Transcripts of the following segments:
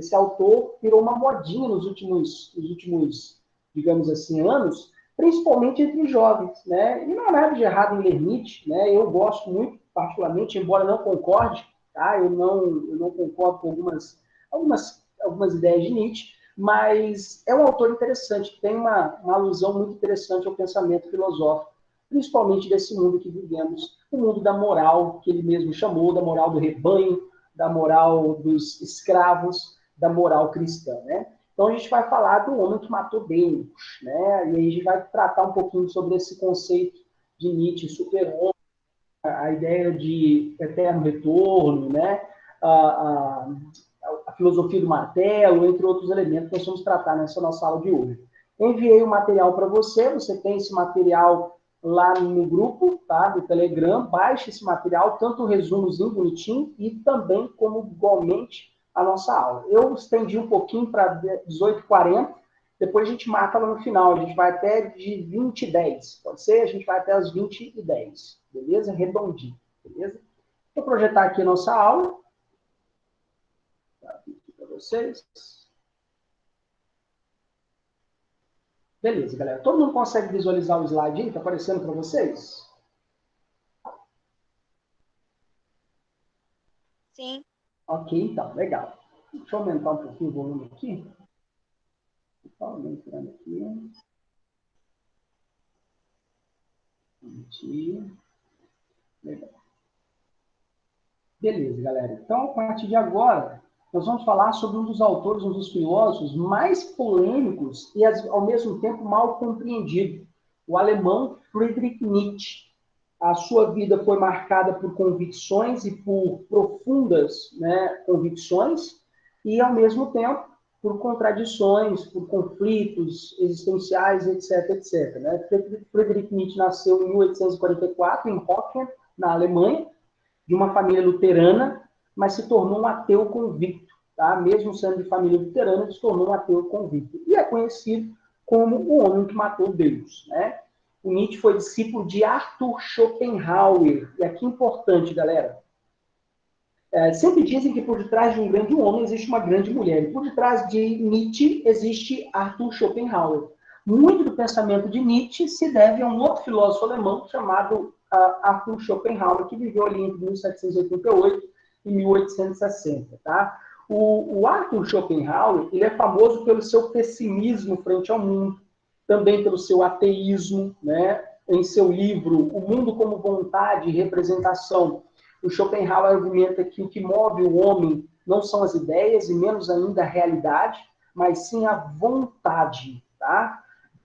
esse autor virou uma modinha nos últimos, digamos assim, anos, principalmente entre os jovens, né? E não há nada de errado em ler Nietzsche, né? Eu gosto muito, particularmente, embora não concorde, tá? Eu não concordo com algumas ideias de Nietzsche, mas é um autor interessante, que tem uma alusão muito interessante ao pensamento filosófico, principalmente desse mundo que vivemos, o mundo da moral, que ele mesmo chamou, da moral do rebanho, da moral dos escravos, da moral cristã, né? Então a gente vai falar do homem que matou Deus, né? E aí a gente vai tratar um pouquinho sobre esse conceito de Nietzsche, super-homem, a ideia de eterno retorno, né? A filosofia do martelo, entre outros elementos que nós vamos tratar nessa nossa aula de hoje. Enviei o material para você, você tem esse material lá no grupo, tá, do Telegram, baixe esse material, tanto o resumozinho bonitinho e também como igualmente a nossa aula. Eu estendi um pouquinho para 18h40, depois a gente marca lá no final, a gente vai até de 20h10, pode ser? A gente vai até as 20h10, beleza? Redondinho, beleza? Vou projetar aqui a nossa aula, para vocês. Beleza, galera. Todo mundo consegue visualizar o slide aí? Está aparecendo para vocês? Sim. Ok, então, legal. Deixa eu aumentar um pouquinho o volume aqui. Estou aumentando aqui. Legal. Beleza, galera. Então, a partir de agora, nós vamos falar sobre um dos autores, um dos filósofos mais polêmicos e, ao mesmo tempo, mal compreendido, o alemão Friedrich Nietzsche. A sua vida foi marcada por convicções e por profundas, né, convicções, e, ao mesmo tempo, por contradições, por conflitos existenciais, etc., etc. Né? Friedrich Nietzsche nasceu em 1844, em Hocken, na Alemanha, de uma família luterana, mas se tornou um ateu convicto. Tá? Mesmo sendo de família luterana, se tornou um ateu convicto. E é conhecido como o homem que matou Deus. Né? O Nietzsche foi discípulo de Arthur Schopenhauer. E aqui é importante, galera. Sempre dizem que por detrás de um grande homem existe uma grande mulher. E por detrás de Nietzsche existe Arthur Schopenhauer. Muito do pensamento de Nietzsche se deve a um outro filósofo alemão chamado Arthur Schopenhauer, que viveu ali entre 1788 e 1860. Tá? O Arthur Schopenhauer ele é famoso pelo seu pessimismo frente ao mundo, também pelo seu ateísmo, né? Em seu livro O Mundo como Vontade e Representação, o Schopenhauer argumenta que o que move o homem não são as ideias e menos ainda a realidade, mas sim a vontade. Tá?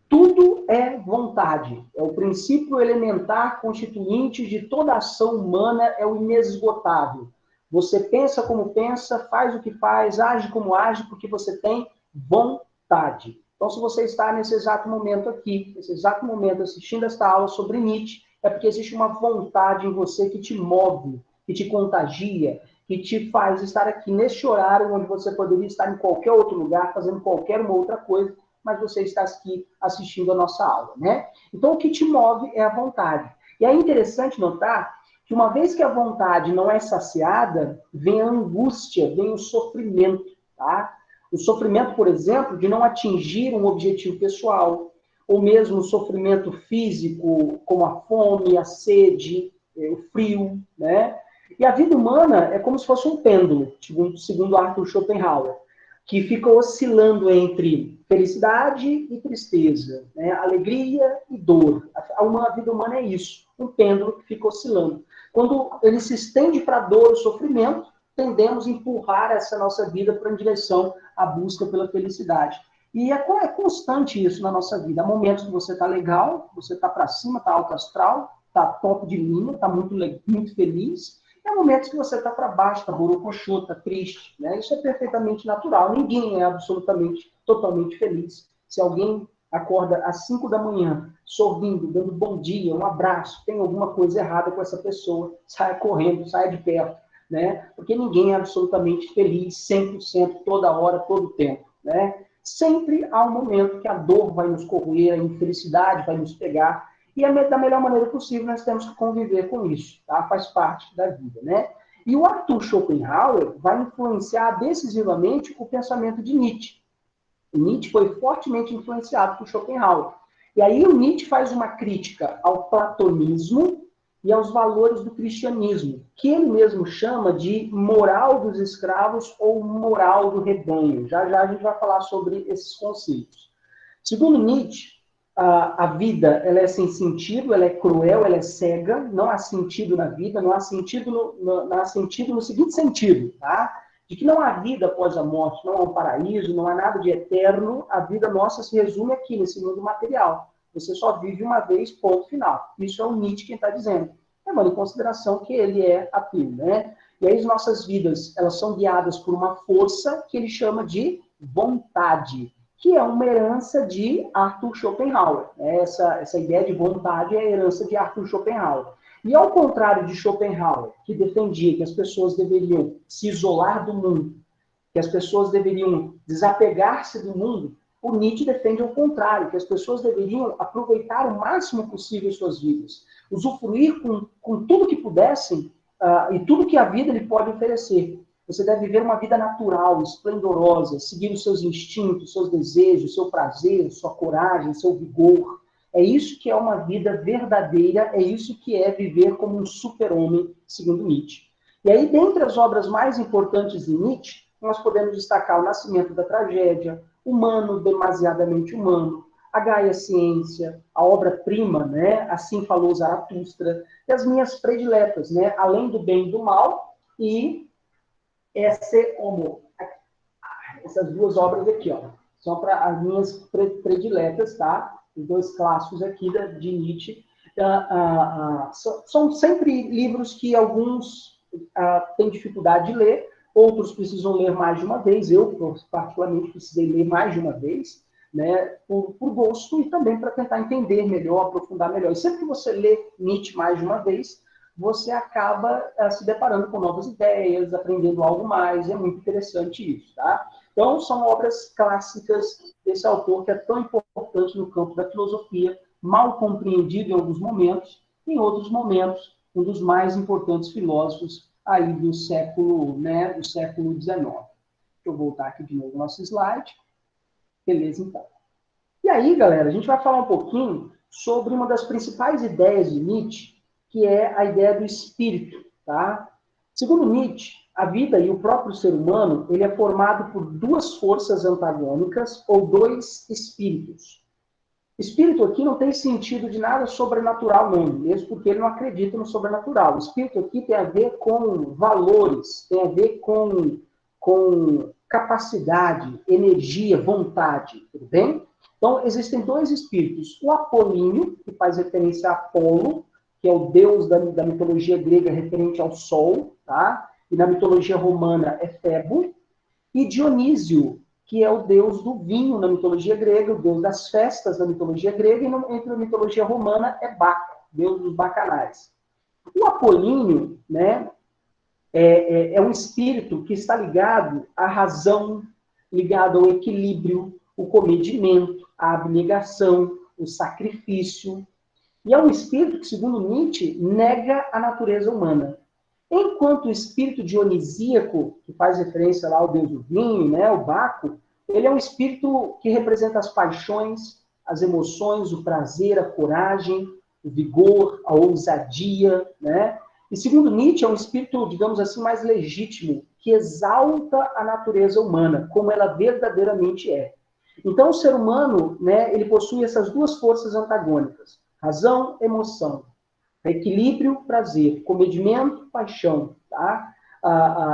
Tudo é vontade. É o princípio elementar constituinte de toda ação humana, é o inesgotável. Você pensa como pensa, faz o que faz, age como age, porque você tem vontade. Então, se você está nesse exato momento aqui, nesse exato momento assistindo esta aula sobre Nietzsche, é porque existe uma vontade em você que te move, que te contagia, que te faz estar aqui neste horário onde você poderia estar em qualquer outro lugar, fazendo qualquer uma outra coisa, mas você está aqui assistindo a nossa aula, né? Então, o que te move é a vontade. E é interessante notar que uma vez que a vontade não é saciada, vem a angústia, vem o sofrimento, tá? O sofrimento, por exemplo, de não atingir um objetivo pessoal, ou mesmo o sofrimento físico, como a fome, a sede, o frio, né? E a vida humana é como se fosse um pêndulo, segundo Arthur Schopenhauer, que fica oscilando entre felicidade e tristeza, né? Alegria e dor. A vida humana é isso, um pêndulo que fica oscilando. Quando ele se estende para a dor e sofrimento, tendemos a empurrar essa nossa vida para a direção à busca pela felicidade. E é constante isso na nossa vida. Há momentos que você está legal, você está para cima, está alto astral, está top de linha, está muito feliz. E há momentos que você está para baixo, está borocochô, está triste. Né? Isso é perfeitamente natural. Ninguém é absolutamente, totalmente feliz. Se alguém acorda às 5 da manhã, sorrindo, dando bom dia, um abraço, tem alguma coisa errada com essa pessoa, saia correndo, saia de perto. Né? Porque ninguém é absolutamente feliz 100%, toda hora, todo tempo. Né? Sempre há um momento que a dor vai nos corroer, a infelicidade vai nos pegar, e da melhor maneira possível nós temos que conviver com isso, tá? Faz parte da vida, né? E o Arthur Schopenhauer vai influenciar decisivamente o pensamento de Nietzsche. O Nietzsche foi fortemente influenciado por Schopenhauer. E aí o Nietzsche faz uma crítica ao platonismo e aos valores do cristianismo, que ele mesmo chama de moral dos escravos ou moral do rebanho. Já já a gente vai falar sobre esses conceitos. Segundo Nietzsche, a vida ela é sem sentido, ela é cruel, ela é cega, não há sentido na vida, não há sentido no seguinte sentido, tá? De que não há vida após a morte, não há um paraíso, não há nada de eterno, a vida nossa se resume aqui, nesse mundo material. Você só vive uma vez, ponto final. Isso é o Nietzsche quem está dizendo. Levando em consideração que ele é ateu, né? E aí as nossas vidas, elas são guiadas por uma força que ele chama de vontade, que é uma herança de Arthur Schopenhauer. Essa ideia de vontade é a herança de Arthur Schopenhauer. E ao contrário de Schopenhauer, que defendia que as pessoas deveriam se isolar do mundo, que as pessoas deveriam desapegar-se do mundo, o Nietzsche defende ao contrário, que as pessoas deveriam aproveitar o máximo possível suas vidas, usufruir com tudo que pudessem e tudo que a vida lhe pode oferecer. Você deve viver uma vida natural, esplendorosa, seguir os seus instintos, seus desejos, seu prazer, sua coragem, seu vigor. É isso que é uma vida verdadeira, é isso que é viver como um super-homem, segundo Nietzsche. E aí, dentre as obras mais importantes de Nietzsche, nós podemos destacar O Nascimento da Tragédia, Humano, Demasiadamente Humano, A Gaia Ciência, a obra-prima, né? Assim Falou Zaratustra, e as minhas prediletas, né? Além do Bem e do Mal e Esse Homo. Essas duas obras aqui, ó, são para as minhas prediletas, tá? Os dois clássicos aqui de Nietzsche. São sempre livros que alguns têm dificuldade de ler, outros precisam ler mais de uma vez. Eu, particularmente, precisei ler mais de uma vez, né, por gosto e também para tentar entender melhor, aprofundar melhor. E sempre que você lê Nietzsche mais de uma vez, você acaba se deparando com novas ideias, aprendendo algo mais. É muito interessante isso, tá? Então, são obras clássicas desse autor que é tão importante no campo da filosofia, mal compreendido em alguns momentos, em outros momentos, um dos mais importantes filósofos aí do século, né, do século XIX. Deixa eu voltar aqui de novo no nosso slide. Beleza, então. E aí, galera, a gente vai falar um pouquinho sobre uma das principais ideias de Nietzsche, que é a ideia do espírito, tá? Segundo Nietzsche, a vida e o próprio ser humano, ele é formado por duas forças antagônicas ou dois espíritos. Espírito aqui não tem sentido de nada sobrenatural, não, mesmo porque ele não acredita no sobrenatural. O espírito aqui tem a ver com valores, tem a ver com capacidade, energia, vontade, tudo bem? Então, existem dois espíritos. O apolíneo, que faz referência a Apolo, que é o deus da mitologia grega referente ao sol, tá? E na mitologia romana é Febo. E Dionísio, que é o deus do vinho na mitologia grega, o deus das festas na mitologia grega, e entre a mitologia romana é Baco, deus dos bacanais. O apolíneo, né, é um espírito que está ligado à razão, ligado ao equilíbrio, o comedimento, a abnegação, o sacrifício. E é um espírito que, segundo Nietzsche, nega a natureza humana. Enquanto o espírito dionisíaco, que faz referência lá ao deus do vinho, né, o Baco, ele é um espírito que representa as paixões, as emoções, o prazer, a coragem, o vigor, a ousadia, né? E segundo Nietzsche, é um espírito, digamos assim, mais legítimo, que exalta a natureza humana, como ela verdadeiramente é. Então, o ser humano, né, ele possui essas duas forças antagônicas, razão, emoção, equilíbrio, prazer, comedimento, paixão, tá?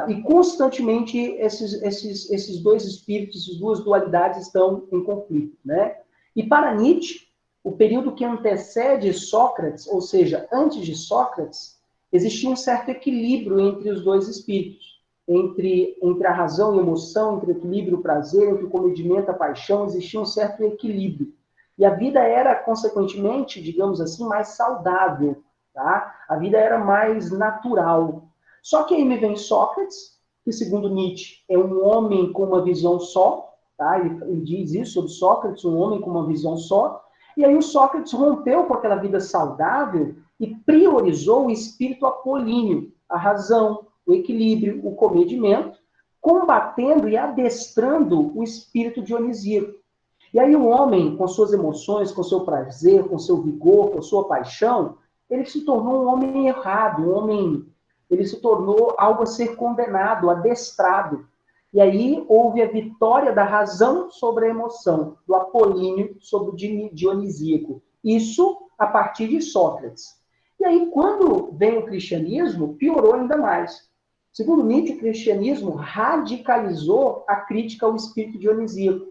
E constantemente esses dois espíritos, essas duas dualidades estão em conflito, né? E para Nietzsche, o período que antecede Sócrates, ou seja, antes de Sócrates, existia um certo equilíbrio entre os dois espíritos, entre a razão e a emoção, entre o equilíbrio e o prazer, entre o comedimento e a paixão, existia um certo equilíbrio. E a vida era, consequentemente, digamos assim, mais saudável, tá? A vida era mais natural. Só que aí me vem Sócrates, que segundo Nietzsche é um homem com uma visão só, tá? Ele diz isso sobre Sócrates, um homem com uma visão só. E aí o Sócrates rompeu com aquela vida saudável e priorizou o espírito apolíneo, a razão, o equilíbrio, o comedimento, combatendo e adestrando o espírito dionisíaco. E aí o homem, com suas emoções, com seu prazer, com seu vigor, com sua paixão, ele se tornou um homem errado, ele se tornou algo a ser condenado, adestrado. E aí houve a vitória da razão sobre a emoção, do apolíneo sobre o dionisíaco. Isso a partir de Sócrates. E aí, quando vem o cristianismo, piorou ainda mais. Segundo Nietzsche, o cristianismo radicalizou a crítica ao espírito dionisíaco,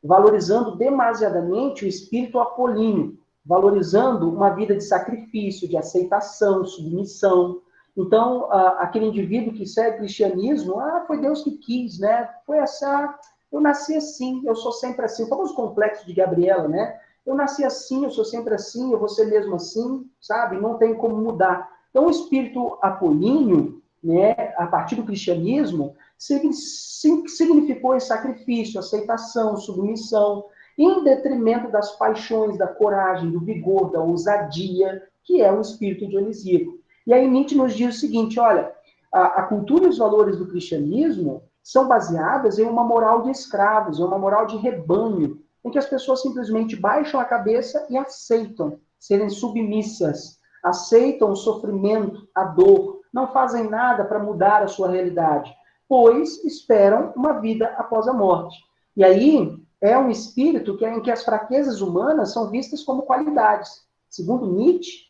valorizando demasiadamente o espírito apolíneo, valorizando uma vida de sacrifício, de aceitação, submissão. Então, aquele indivíduo que segue o cristianismo, foi Deus que quis, né? Foi essa, eu nasci assim, eu sou sempre assim. O famoso complexo de Gabriela, né? Eu nasci assim, eu sou sempre assim, eu vou ser mesmo assim, sabe? Não tem como mudar. Então, o espírito apolíneo, né, a partir do cristianismo, significou esse sacrifício, aceitação, submissão, em detrimento das paixões, da coragem, do vigor, da ousadia, que é o espírito dionisíaco. E aí Nietzsche nos diz o seguinte, olha, a cultura e os valores do cristianismo são baseadas em uma moral de escravos, em uma moral de rebanho, em que as pessoas simplesmente baixam a cabeça e aceitam serem submissas, aceitam o sofrimento, a dor, não fazem nada para mudar a sua realidade, pois esperam uma vida após a morte. E aí é um espírito em que as fraquezas humanas são vistas como qualidades. Segundo Nietzsche,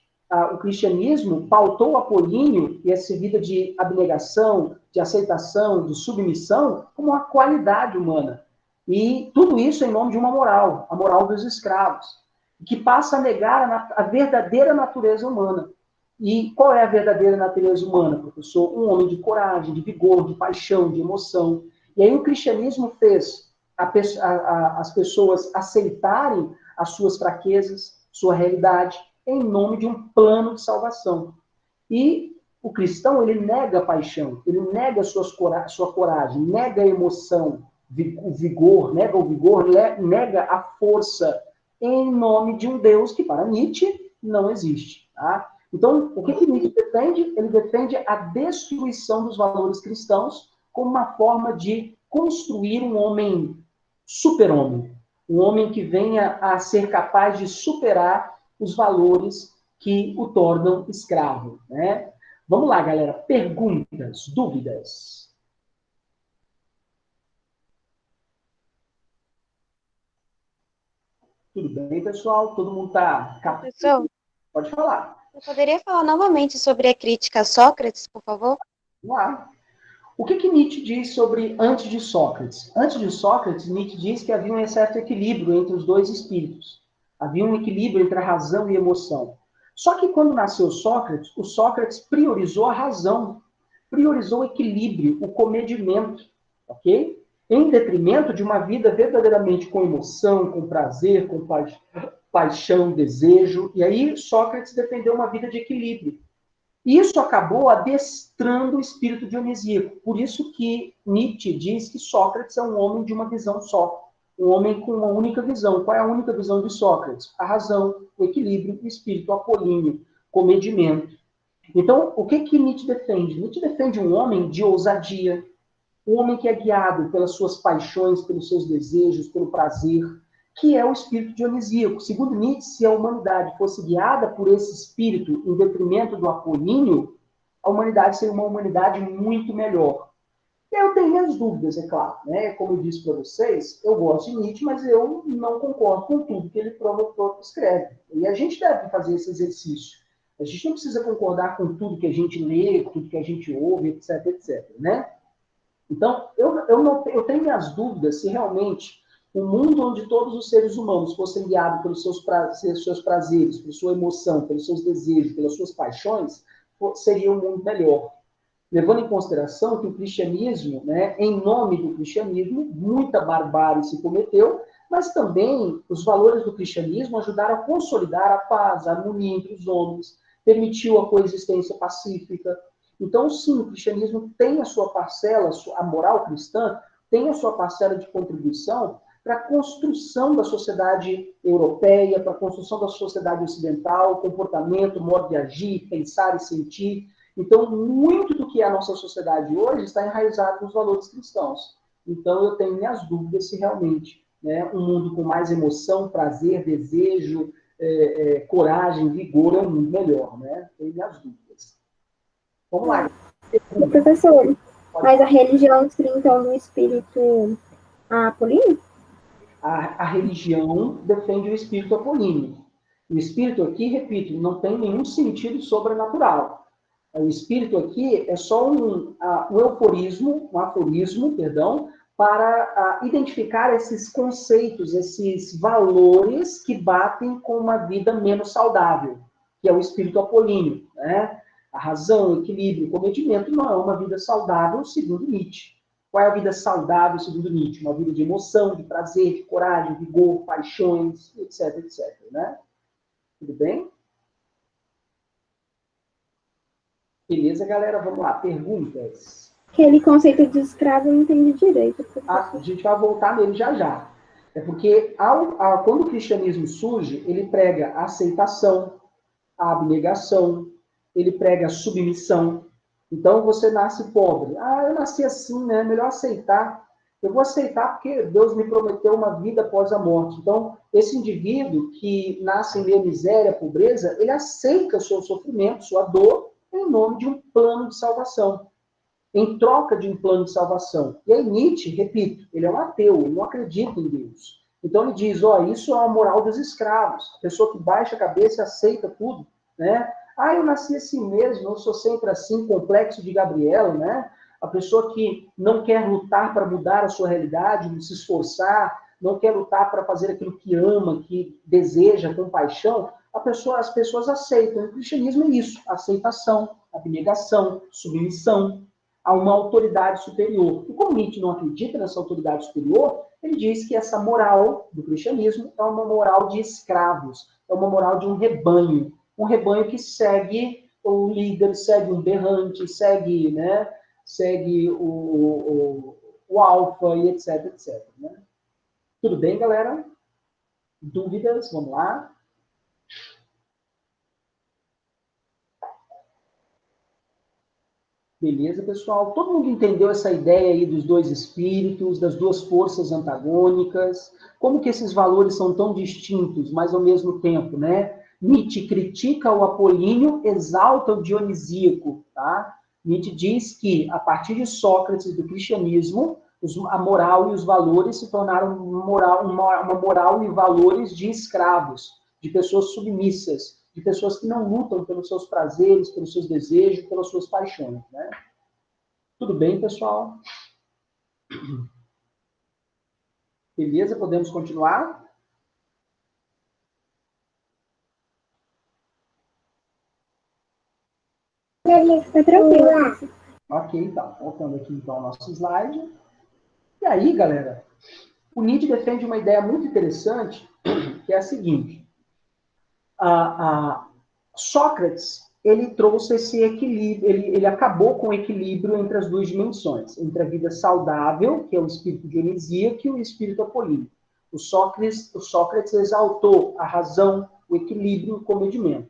o cristianismo pautou o apolíneo e essa vida de abnegação, de aceitação, de submissão, como uma qualidade humana. E tudo isso em nome de uma moral, a moral dos escravos, que passa a negar a verdadeira natureza humana. E qual é a verdadeira natureza humana, professor? Um homem de coragem, de vigor, de paixão, de emoção. E aí o cristianismo fez as pessoas aceitarem as suas fraquezas, sua realidade, em nome de um plano de salvação. E o cristão, ele nega a paixão, ele nega sua coragem, nega a emoção, o vigor, nega a força, em nome de um Deus que, para Nietzsche, não existe. Tá? Então, o que Nietzsche defende? Ele defende a destruição dos valores cristãos como uma forma de construir um homem super-homem, um homem que venha a ser capaz de superar os valores que o tornam escravo. Né? Vamos lá, galera. Perguntas, dúvidas? Tudo bem, pessoal? Todo mundo está... Professor, Pode falar. você poderia falar novamente sobre a crítica a Sócrates, por favor? Vamos lá. O que Nietzsche diz sobre antes de Sócrates? Antes de Sócrates, Nietzsche diz que havia um certo equilíbrio entre os dois espíritos. Havia um equilíbrio entre a razão e a emoção. Só que quando nasceu Sócrates, o Sócrates priorizou a razão, priorizou o equilíbrio, o comedimento, ok? Em detrimento de uma vida verdadeiramente com emoção, com prazer, com paixão, desejo. E aí Sócrates defendeu uma vida de equilíbrio. Isso acabou adestrando o espírito dionisíaco. Por isso que Nietzsche diz que Sócrates é um homem de uma visão só. Um homem com uma única visão. Qual é a única visão de Sócrates? A razão, o equilíbrio, o espírito apolíneo, comedimento. Então, o que Nietzsche defende? Nietzsche defende um homem de ousadia, um homem que é guiado pelas suas paixões, pelos seus desejos, pelo prazer, que é o espírito dionisíaco. Segundo Nietzsche, se a humanidade fosse guiada por esse espírito em detrimento do apolíneo, a humanidade seria uma humanidade muito melhor. E eu tenho minhas dúvidas, é claro. Né? Como eu disse para vocês, eu gosto de Nietzsche, mas eu não concordo com tudo que ele escreve. E a gente deve fazer esse exercício. A gente não precisa concordar com tudo que a gente lê, tudo que a gente ouve, etc, etc. Né? Então, eu tenho minhas dúvidas se realmente um mundo onde todos os seres humanos fossem guiados pelos seus prazeres, pela sua emoção, pelos seus desejos, pelas suas paixões, seria um mundo melhor. Levando em consideração que o cristianismo, né, em nome do cristianismo, muita barbárie se cometeu, mas também os valores do cristianismo ajudaram a consolidar a paz, a harmonia entre os homens, permitiu a coexistência pacífica. Então, sim, o cristianismo tem a sua parcela, a moral cristã tem a sua parcela de contribuição para a construção da sociedade europeia, para a construção da sociedade ocidental, comportamento, modo de agir, pensar e sentir. Então, muito do que é a nossa sociedade hoje está enraizado nos valores cristãos. Então, eu tenho minhas dúvidas se realmente, né, um mundo com mais emoção, prazer, desejo, coragem, vigor é um mundo melhor, né? Tenho minhas dúvidas. Vamos lá. Professor, mas a religião cria, então, no espírito apolíneo? A religião defende o espírito apolíneo. O espírito aqui, repito, não tem nenhum sentido sobrenatural. O espírito aqui é só um aforismo, perdão, para identificar esses conceitos, esses valores que batem com uma vida menos saudável, que é o espírito apolíneo, né? A razão, o equilíbrio, o comedimento não é uma vida saudável, segundo Nietzsche. Qual é a vida saudável, segundo Nietzsche? Uma vida de emoção, de prazer, de coragem, de vigor, paixões, etc, etc, né? Tudo bem? Beleza, galera? Vamos lá. Perguntas? Aquele conceito de escravo eu não entendi direito. A gente vai voltar nele já já. É porque quando o cristianismo surge, ele prega a aceitação, a abnegação, ele prega a submissão. Então, você nasce pobre. Eu nasci assim, né? Melhor aceitar. Eu vou aceitar porque Deus me prometeu uma vida após a morte. Então, esse indivíduo que nasce em meio à miséria, pobreza, ele aceita o seu sofrimento, sua dor, em nome de um plano de salvação. Em troca de um plano de salvação. E aí Nietzsche, repito, ele é um ateu, ele não acredita em Deus. Então ele diz, isso é a moral dos escravos. A pessoa que baixa a cabeça e aceita tudo, né? Eu nasci assim mesmo, eu sou sempre assim, complexo de Gabriela, né? A pessoa que não quer lutar para mudar a sua realidade, se esforçar, não quer lutar para fazer aquilo que ama, que deseja, com paixão, as pessoas aceitam. O cristianismo é isso, aceitação, abnegação, submissão a uma autoridade superior. E como Nietzsche não acredita nessa autoridade superior, ele diz que essa moral do cristianismo é uma moral de escravos, é uma moral de um rebanho que segue o líder, segue um berrante, segue, né, segue o alfa e etc, etc. Né? Tudo bem, galera? Dúvidas? Vamos lá. Beleza, pessoal? Todo mundo entendeu essa ideia aí dos dois espíritos, das duas forças antagônicas? Como que esses valores são tão distintos, mas ao mesmo tempo, né? Nietzsche critica o apolíneo, exalta o dionisíaco, tá? Nietzsche diz que, a partir de Sócrates e do cristianismo, a moral e os valores se tornaram uma moral e valores de escravos, de pessoas submissas, de pessoas que não lutam pelos seus prazeres, pelos seus desejos, pelas suas paixões, né? Tudo bem, pessoal? Beleza? Podemos continuar? Tá tranquilo. Ok, então. Voltando aqui, então, ao nosso slide. E aí, galera, o Nietzsche defende uma ideia muito interessante, que é a seguinte. Sócrates, ele trouxe esse equilíbrio, ele acabou com o equilíbrio entre as duas dimensões, entre a vida saudável, que é o espírito dionisíaco, e o espírito apolíneo. O Sócrates exaltou a razão, o equilíbrio e o comedimento.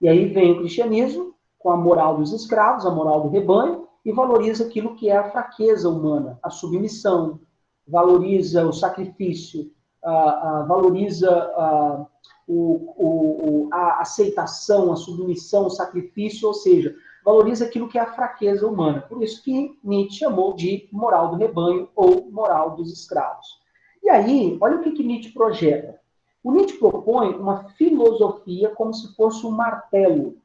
E aí vem o cristianismo, com a moral dos escravos, a moral do rebanho, e valoriza aquilo que é a fraqueza humana, a submissão, valoriza o sacrifício, valoriza a aceitação, a submissão, o sacrifício, ou seja, valoriza aquilo que é a fraqueza humana. Por isso que Nietzsche chamou de moral do rebanho ou moral dos escravos. E aí, olha o que Nietzsche projeta. O Nietzsche propõe uma filosofia como se fosse um martelo.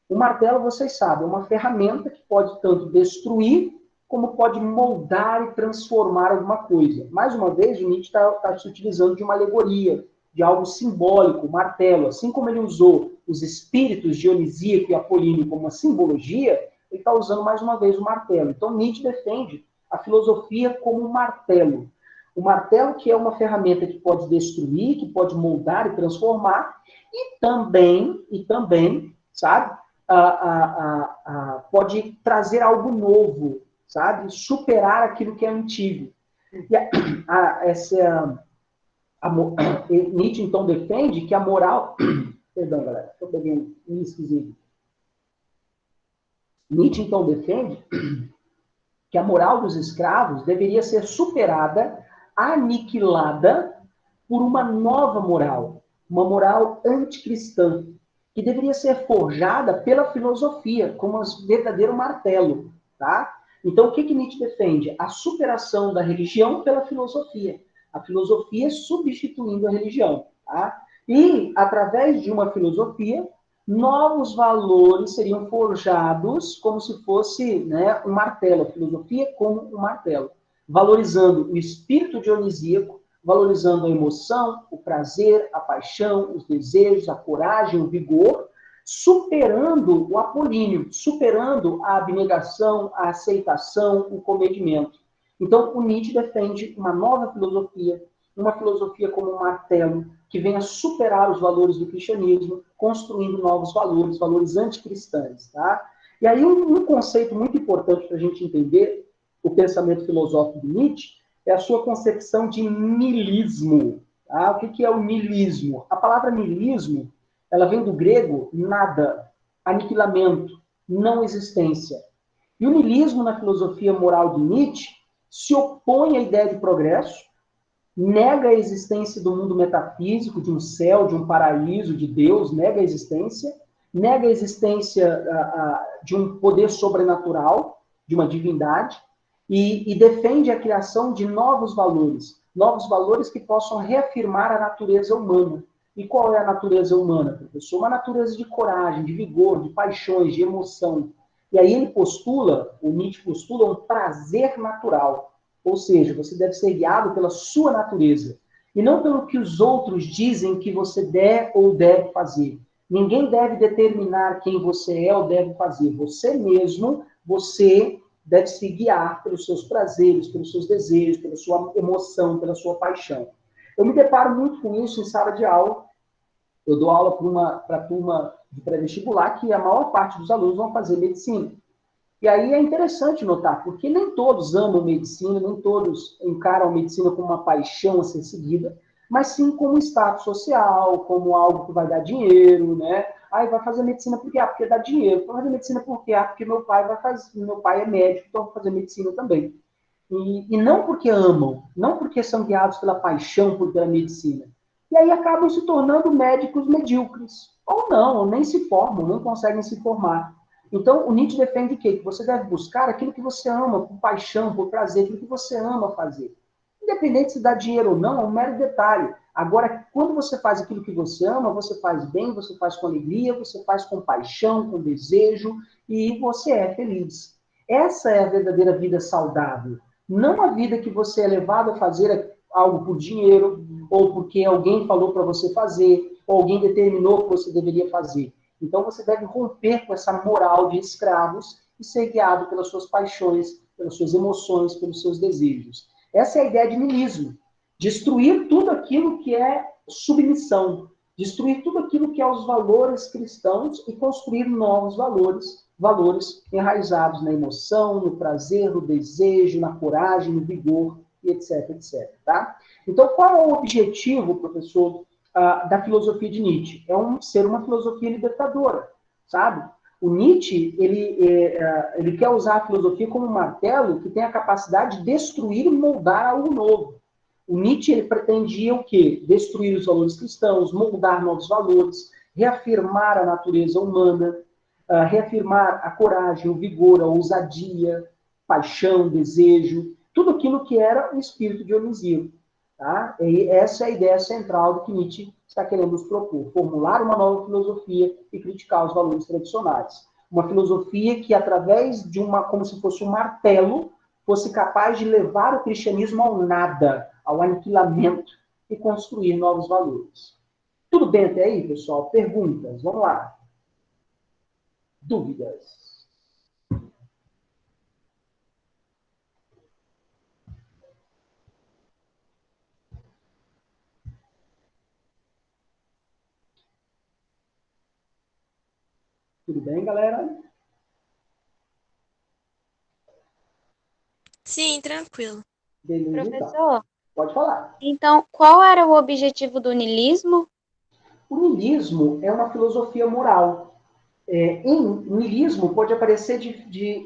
O martelo, vocês sabem, é uma ferramenta que pode tanto destruir como pode moldar e transformar alguma coisa. Mais uma vez, o Nietzsche está se utilizando de uma alegoria, de algo simbólico, o martelo. Assim como ele usou os espíritos dionisíaco e apolíneo como uma simbologia, ele está usando mais uma vez o martelo. Então, Nietzsche defende a filosofia como um martelo. O martelo que é uma ferramenta que pode destruir, que pode moldar e transformar, e também, sabe, pode trazer algo novo, sabe, superar aquilo que é antigo. E Nietzsche, então, defende que a moral... Perdão, galera, estou pegando um esquisito. Nietzsche, então, defende que a moral dos escravos deveria ser superada, aniquilada por uma nova moral, uma moral anticristã, que deveria ser forjada pela filosofia, como um verdadeiro martelo, tá? Então, o que Nietzsche defende? A superação da religião pela filosofia. A filosofia substituindo a religião, tá? E, através de uma filosofia, novos valores seriam forjados como se fosse, né, um martelo, a filosofia como um martelo, valorizando o espírito dionisíaco, valorizando a emoção, o prazer, a paixão, os desejos, a coragem, o vigor, superando o apolíneo, superando a abnegação, a aceitação, o comedimento. Então, o Nietzsche defende uma filosofia como um martelo, que venha superar os valores do cristianismo, construindo novos valores, valores anticristãos. Tá? E aí, um conceito muito importante para a gente entender o pensamento filosófico de Nietzsche é a sua concepção de niilismo. Tá? O que é o niilismo? A palavra niilismo, ela vem do grego nada, aniquilamento, não existência. E o niilismo na filosofia moral de Nietzsche se opõe à ideia de progresso, nega a existência do mundo metafísico, de um céu, de um paraíso, de Deus, nega a existência de um poder sobrenatural, de uma divindade, e defende a criação de novos valores que possam reafirmar a natureza humana. E qual é a natureza humana, professor? Uma natureza de coragem, de vigor, de paixões, de emoção. E aí o Nietzsche postula um prazer natural. Ou seja, você deve ser guiado pela sua natureza. E não pelo que os outros dizem que você deve ou deve fazer. Ninguém deve determinar quem você é ou deve fazer. Você mesmo, você deve se guiar pelos seus prazeres, pelos seus desejos, pela sua emoção, pela sua paixão. Eu me deparo muito com isso em sala de aula. Eu dou aula para a turma de pré-vestibular, que a maior parte dos alunos vão fazer medicina. E aí é interessante notar, porque nem todos amam medicina, nem todos encaram a medicina como uma paixão a ser seguida, mas sim como um status social, como algo que vai dar dinheiro, né? Aí vai fazer medicina por quê? Ah, porque dá dinheiro. Vai fazer medicina por quê? Ah, porque meu pai é médico, então vou fazer medicina também. E não porque amam, não porque são guiados pela paixão pela medicina. E aí acabam se tornando médicos medíocres. Ou não, ou nem se formam, não conseguem se formar. Então, o Nietzsche defende o quê? Que você deve buscar aquilo que você ama, por paixão, por prazer, aquilo que você ama fazer. Independente se dá dinheiro ou não, é um mero detalhe. Agora, quando você faz aquilo que você ama, você faz bem, você faz com alegria, você faz com paixão, com desejo, e você é feliz. Essa é a verdadeira vida saudável. Não a vida que você é levado a fazer algo por dinheiro, ou porque alguém falou para você fazer, ou alguém determinou que você deveria fazer. Então você deve romper com essa moral de escravos e ser guiado pelas suas paixões, pelas suas emoções, pelos seus desejos. Essa é a ideia de niilismo. Destruir tudo aquilo que é submissão. Destruir tudo aquilo que é os valores cristãos e construir novos valores enraizados na emoção, no prazer, no desejo, na coragem, no vigor, e etc, etc. Tá? Então, qual é o objetivo, professor, da filosofia de Nietzsche? É ser uma filosofia libertadora, sabe? O Nietzsche, ele quer usar a filosofia como um martelo que tem a capacidade de destruir e moldar algo novo. O Nietzsche, ele pretendia o quê? Destruir os valores cristãos, moldar novos valores, reafirmar a natureza humana, reafirmar a coragem, o vigor, a ousadia, paixão, desejo, tudo aquilo que era o espírito dionisíaco. Tá? E essa é a ideia central do que Nietzsche está querendo nos propor, formular uma nova filosofia e criticar os valores tradicionais. Uma filosofia que, através de como se fosse um martelo, fosse capaz de levar o cristianismo ao nada, ao aniquilamento e construir novos valores. Tudo bem até aí, pessoal? Perguntas? Vamos lá. Dúvidas? Tudo bem, galera? Sim, tranquilo. Beleza, então. Professor, Pode falar. então qual era o objetivo do niilismo? O niilismo é uma filosofia moral. Em niilismo pode aparecer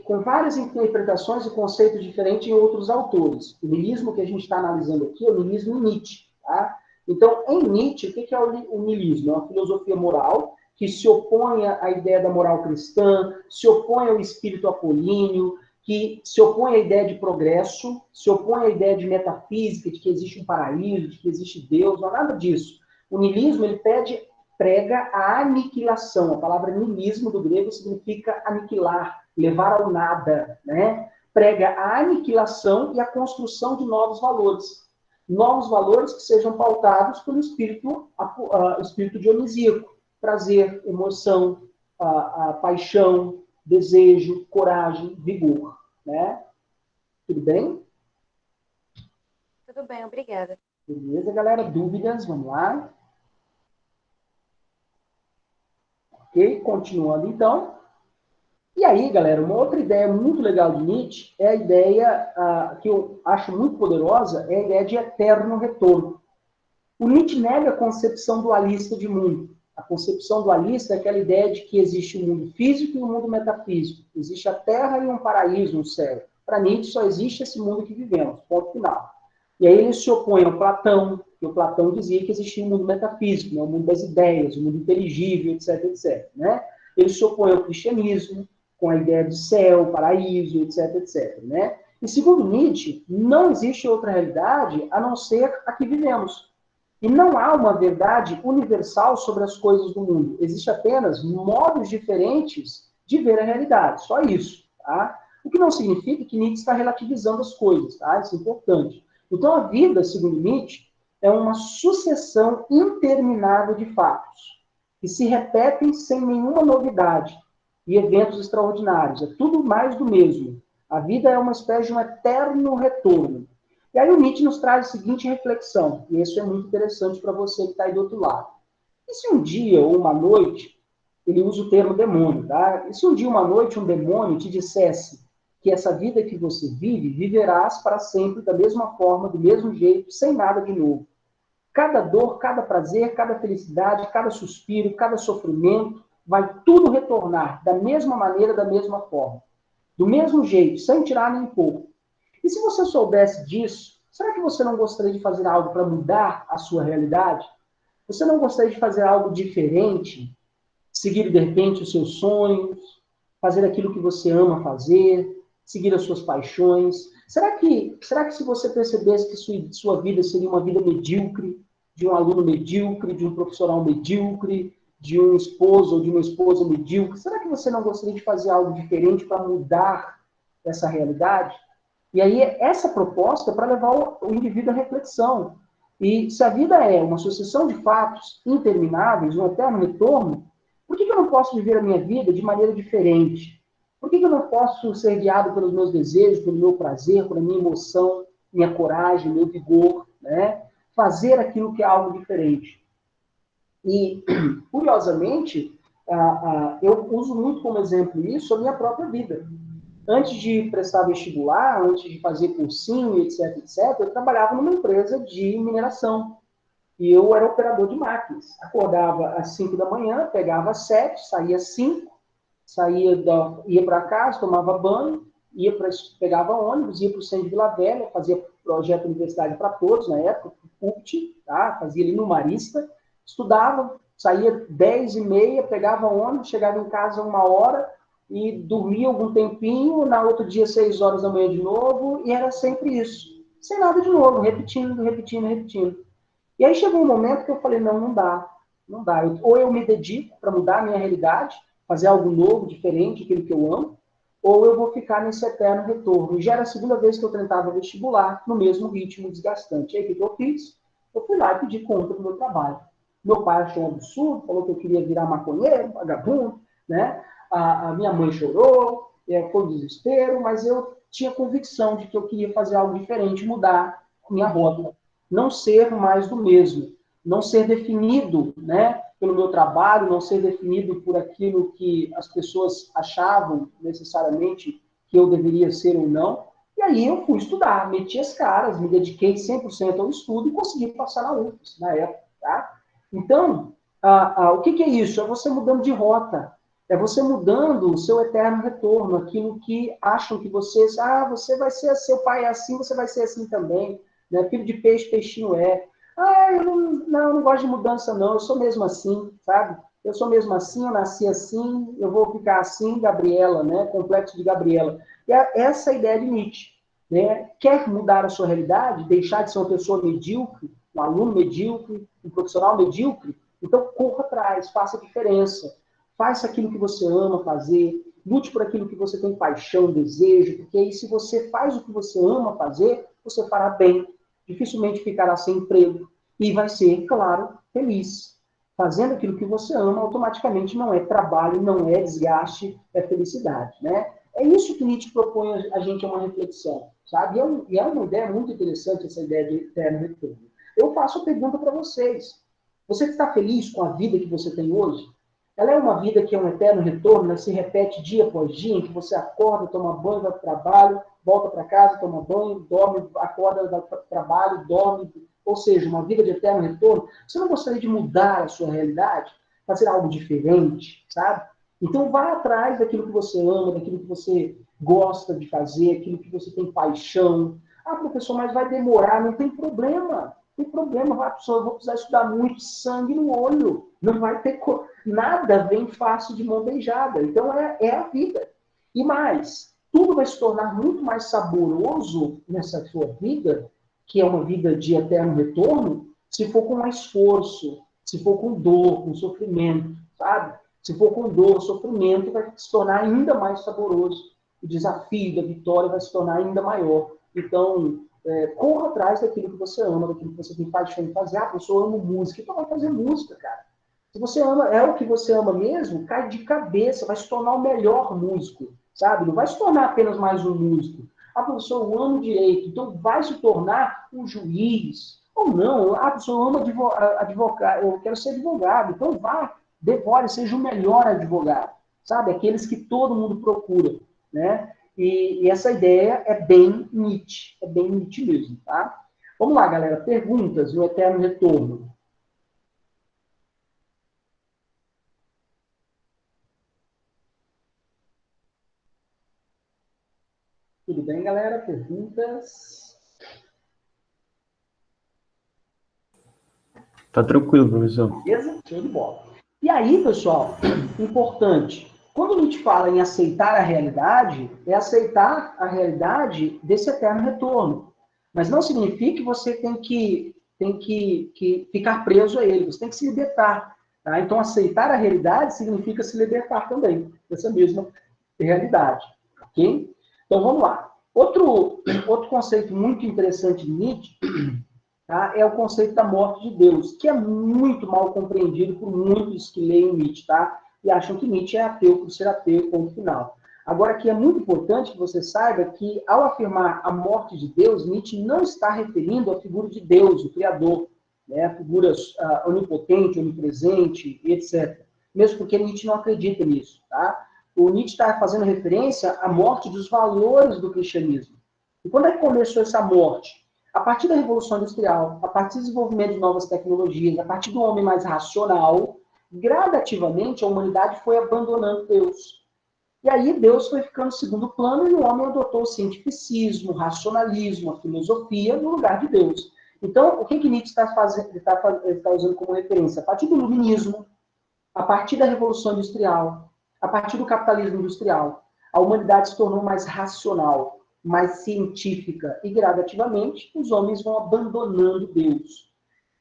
com várias interpretações e conceitos diferentes em outros autores. O niilismo que a gente está analisando aqui é o niilismo em Nietzsche. Tá? Então, em Nietzsche, o que é o niilismo? É uma filosofia moral que se opõe à ideia da moral cristã, se opõe ao espírito apolíneo, que se opõe à ideia de progresso, se opõe à ideia de metafísica, de que existe um paraíso, de que existe Deus, não há nada disso. O niilismo, ele prega a aniquilação. A palavra niilismo do grego significa aniquilar, levar ao nada, né? Prega a aniquilação e a construção de novos valores. Novos valores que sejam pautados pelo espírito dionisíaco. Prazer, emoção, paixão, desejo, coragem, vigor, né? Tudo bem? Tudo bem, obrigada. Beleza, galera? Dúvidas? Vamos lá. Ok? Continuando, então. E aí, galera, uma outra ideia muito legal de Nietzsche é a ideia que eu acho muito poderosa, é a ideia de eterno retorno. O Nietzsche nega a concepção dualista de mundo. A concepção dualista é aquela ideia de que existe um mundo físico e um mundo metafísico. Existe a Terra e um paraíso, um céu. Para Nietzsche só existe esse mundo que vivemos, ponto final. E aí ele se opõe ao Platão, que o Platão dizia que existia um mundo metafísico, né? O mundo das ideias, o mundo inteligível, etc, etc. Né? Ele se opõe ao cristianismo, com a ideia de céu, paraíso, etc, etc. Né? E segundo Nietzsche, não existe outra realidade a não ser a que vivemos. E não há uma verdade universal sobre as coisas do mundo. Existem apenas modos diferentes de ver a realidade. Só isso. Tá? O que não significa que Nietzsche está relativizando as coisas. Tá? Isso é importante. Então, a vida, segundo Nietzsche, é uma sucessão interminável de fatos, que se repetem sem nenhuma novidade, e eventos extraordinários. É tudo mais do mesmo. A vida é uma espécie de um eterno retorno. E aí o Nietzsche nos traz a seguinte reflexão, e isso é muito interessante para você que está aí do outro lado. E se um dia ou uma noite, ele usa o termo demônio, tá? E se um dia, uma noite, um demônio te dissesse que essa vida que você vive, viverás para sempre da mesma forma, do mesmo jeito, sem nada de novo. Cada dor, cada prazer, cada felicidade, cada suspiro, cada sofrimento, vai tudo retornar da mesma maneira, da mesma forma. Do mesmo jeito, sem tirar nem pôr. E se você soubesse disso, será que você não gostaria de fazer algo para mudar a sua realidade? Você não gostaria de fazer algo diferente? Seguir, de repente, os seus sonhos? Fazer aquilo que você ama fazer? Seguir as suas paixões? Será que se você percebesse que sua vida seria uma vida medíocre, de um aluno medíocre, de um profissional medíocre, de um esposo ou de uma esposa medíocre, será que você não gostaria de fazer algo diferente para mudar essa realidade? E aí, essa proposta é para levar o indivíduo à reflexão. E se a vida é uma sucessão de fatos intermináveis, um eterno retorno, por que eu não posso viver a minha vida de maneira diferente? Por que eu não posso ser guiado pelos meus desejos, pelo meu prazer, pela minha emoção, minha coragem, meu vigor, né? Fazer aquilo que é algo diferente. E, curiosamente, eu uso muito como exemplo isso a minha própria vida. Antes de prestar vestibular, antes de fazer cursinho, etc, etc, eu trabalhava numa empresa de mineração. E eu era operador de máquinas. Acordava às 5 da manhã, pegava às 7, saía às 5, ia para casa, tomava banho, pegava ônibus, ia para o centro de Vila Velha, fazia projeto Universidade para Todos, na época, PUPT, tá? Fazia ali no Marista, estudava, saía 10h30, pegava ônibus, chegava em casa 1h, e dormia algum tempinho, na outro dia 6 horas da manhã de novo, e era sempre isso. Sem nada de novo, repetindo, repetindo, repetindo. E aí chegou um momento que eu falei, não dá. Ou eu me dedico para mudar a minha realidade, fazer algo novo, diferente, aquilo que eu amo, ou eu vou ficar nesse eterno retorno. E já era a segunda vez que eu tentava vestibular, no mesmo ritmo desgastante. E aí o que eu fiz? Eu fui lá e pedi conta do meu trabalho. Meu pai achou um absurdo, falou que eu queria virar maconheiro, vagabundo, né? A minha mãe chorou, foi um desespero, mas eu tinha convicção de que eu queria fazer algo diferente, mudar minha rota. Não ser mais do mesmo. Não ser definido, né, pelo meu trabalho, não ser definido por aquilo que as pessoas achavam necessariamente que eu deveria ser ou não. E aí eu fui estudar, meti as caras, me dediquei 100% ao estudo e consegui passar na UFES, na época. Tá? Então, o que é isso? É você mudando de rota. É você mudando o seu eterno retorno, aquilo que acham que você vai ser, seu pai é assim, você vai ser assim também. Né? Filho de peixe, peixinho é. Eu não gosto de mudança, não, eu sou mesmo assim, sabe? Eu sou mesmo assim, eu nasci assim, eu vou ficar assim, Gabriela, né? Complexo de Gabriela. E essa é a ideia de Nietzsche. Né? Quer mudar a sua realidade, deixar de ser uma pessoa medíocre, um aluno medíocre, um profissional medíocre? Então, corra atrás, faça a diferença. Faça aquilo que você ama fazer, lute por aquilo que você tem paixão, desejo, porque aí se você faz o que você ama fazer, você fará bem, dificilmente ficará sem emprego e vai ser, claro, feliz. Fazendo aquilo que você ama, automaticamente não é trabalho, não é desgaste, é felicidade, né? É isso que Nietzsche propõe a gente a uma reflexão, sabe? E é uma ideia muito interessante essa ideia de eterno retorno. Eu faço a pergunta para vocês. Você está feliz com a vida que você tem hoje? Ela é uma vida que é um eterno retorno, né? Se repete dia após dia, em que você acorda, toma banho, vai para o trabalho, volta para casa, toma banho, dorme, acorda, vai para o trabalho, dorme. Ou seja, uma vida de eterno retorno. Você não gostaria de mudar a sua realidade? Fazer algo diferente, sabe? Então, vá atrás daquilo que você ama, daquilo que você gosta de fazer, aquilo que você tem paixão. Professor, mas vai demorar, não tem problema. Não tem problema, vai, professor, eu vou precisar estudar muito, sangue no olho. Não vai ter... Nada vem fácil de mão beijada. Então, é a vida. E mais, tudo vai se tornar muito mais saboroso nessa sua vida, que é uma vida de eterno retorno, se for com mais esforço, se for com dor, com sofrimento, sabe? Se for com dor, sofrimento, vai se tornar ainda mais saboroso. O desafio da vitória vai se tornar ainda maior. Então, corra atrás daquilo que você ama, daquilo que você tem paixão em fazer. Professor, eu amo música. Então vai fazer música, cara. Se você ama, é o que você ama mesmo, cai de cabeça, vai se tornar o melhor músico, sabe? Não vai se tornar apenas mais um músico. Professor, eu amo direito, então vai se tornar um juiz. Ou não, professor, eu amo advogar, eu quero ser advogado. Então vá, devore, seja o melhor advogado, sabe? Aqueles que todo mundo procura, né? E essa ideia é bem Nietzsche mesmo, tá? Vamos lá, galera, perguntas no eterno retorno. Tudo bem, galera? Perguntas? Tá tranquilo, professor. Beleza? Show de bola. E aí, pessoal, importante, quando a gente fala em aceitar a realidade, é aceitar a realidade desse eterno retorno. Mas não significa que você tem que ficar preso a ele, você tem que se libertar. Tá? Então, aceitar a realidade significa se libertar também dessa mesma realidade. Ok? Então, vamos lá. Outro conceito muito interessante de Nietzsche, tá, é o conceito da morte de Deus, que é muito mal compreendido por muitos que leem Nietzsche, tá? E acham que Nietzsche é ateu por ser ateu, ponto final. Agora, aqui é muito importante que você saiba que, ao afirmar a morte de Deus, Nietzsche não está referindo à figura de Deus, o Criador, né? A figura onipotente, onipresente, etc. Mesmo porque Nietzsche não acredita nisso, tá? O Nietzsche está fazendo referência à morte dos valores do cristianismo. E quando é que começou essa morte? A partir da Revolução Industrial, a partir do desenvolvimento de novas tecnologias, a partir do homem mais racional, gradativamente a humanidade foi abandonando Deus. E aí Deus foi ficando em segundo plano e o homem adotou o cientificismo, o racionalismo, a filosofia no lugar de Deus. Então, o que Nietzsche está usando como referência? A partir do iluminismo, a partir da Revolução Industrial, a partir do capitalismo industrial, a humanidade se tornou mais racional, mais científica, e gradativamente os homens vão abandonando Deus.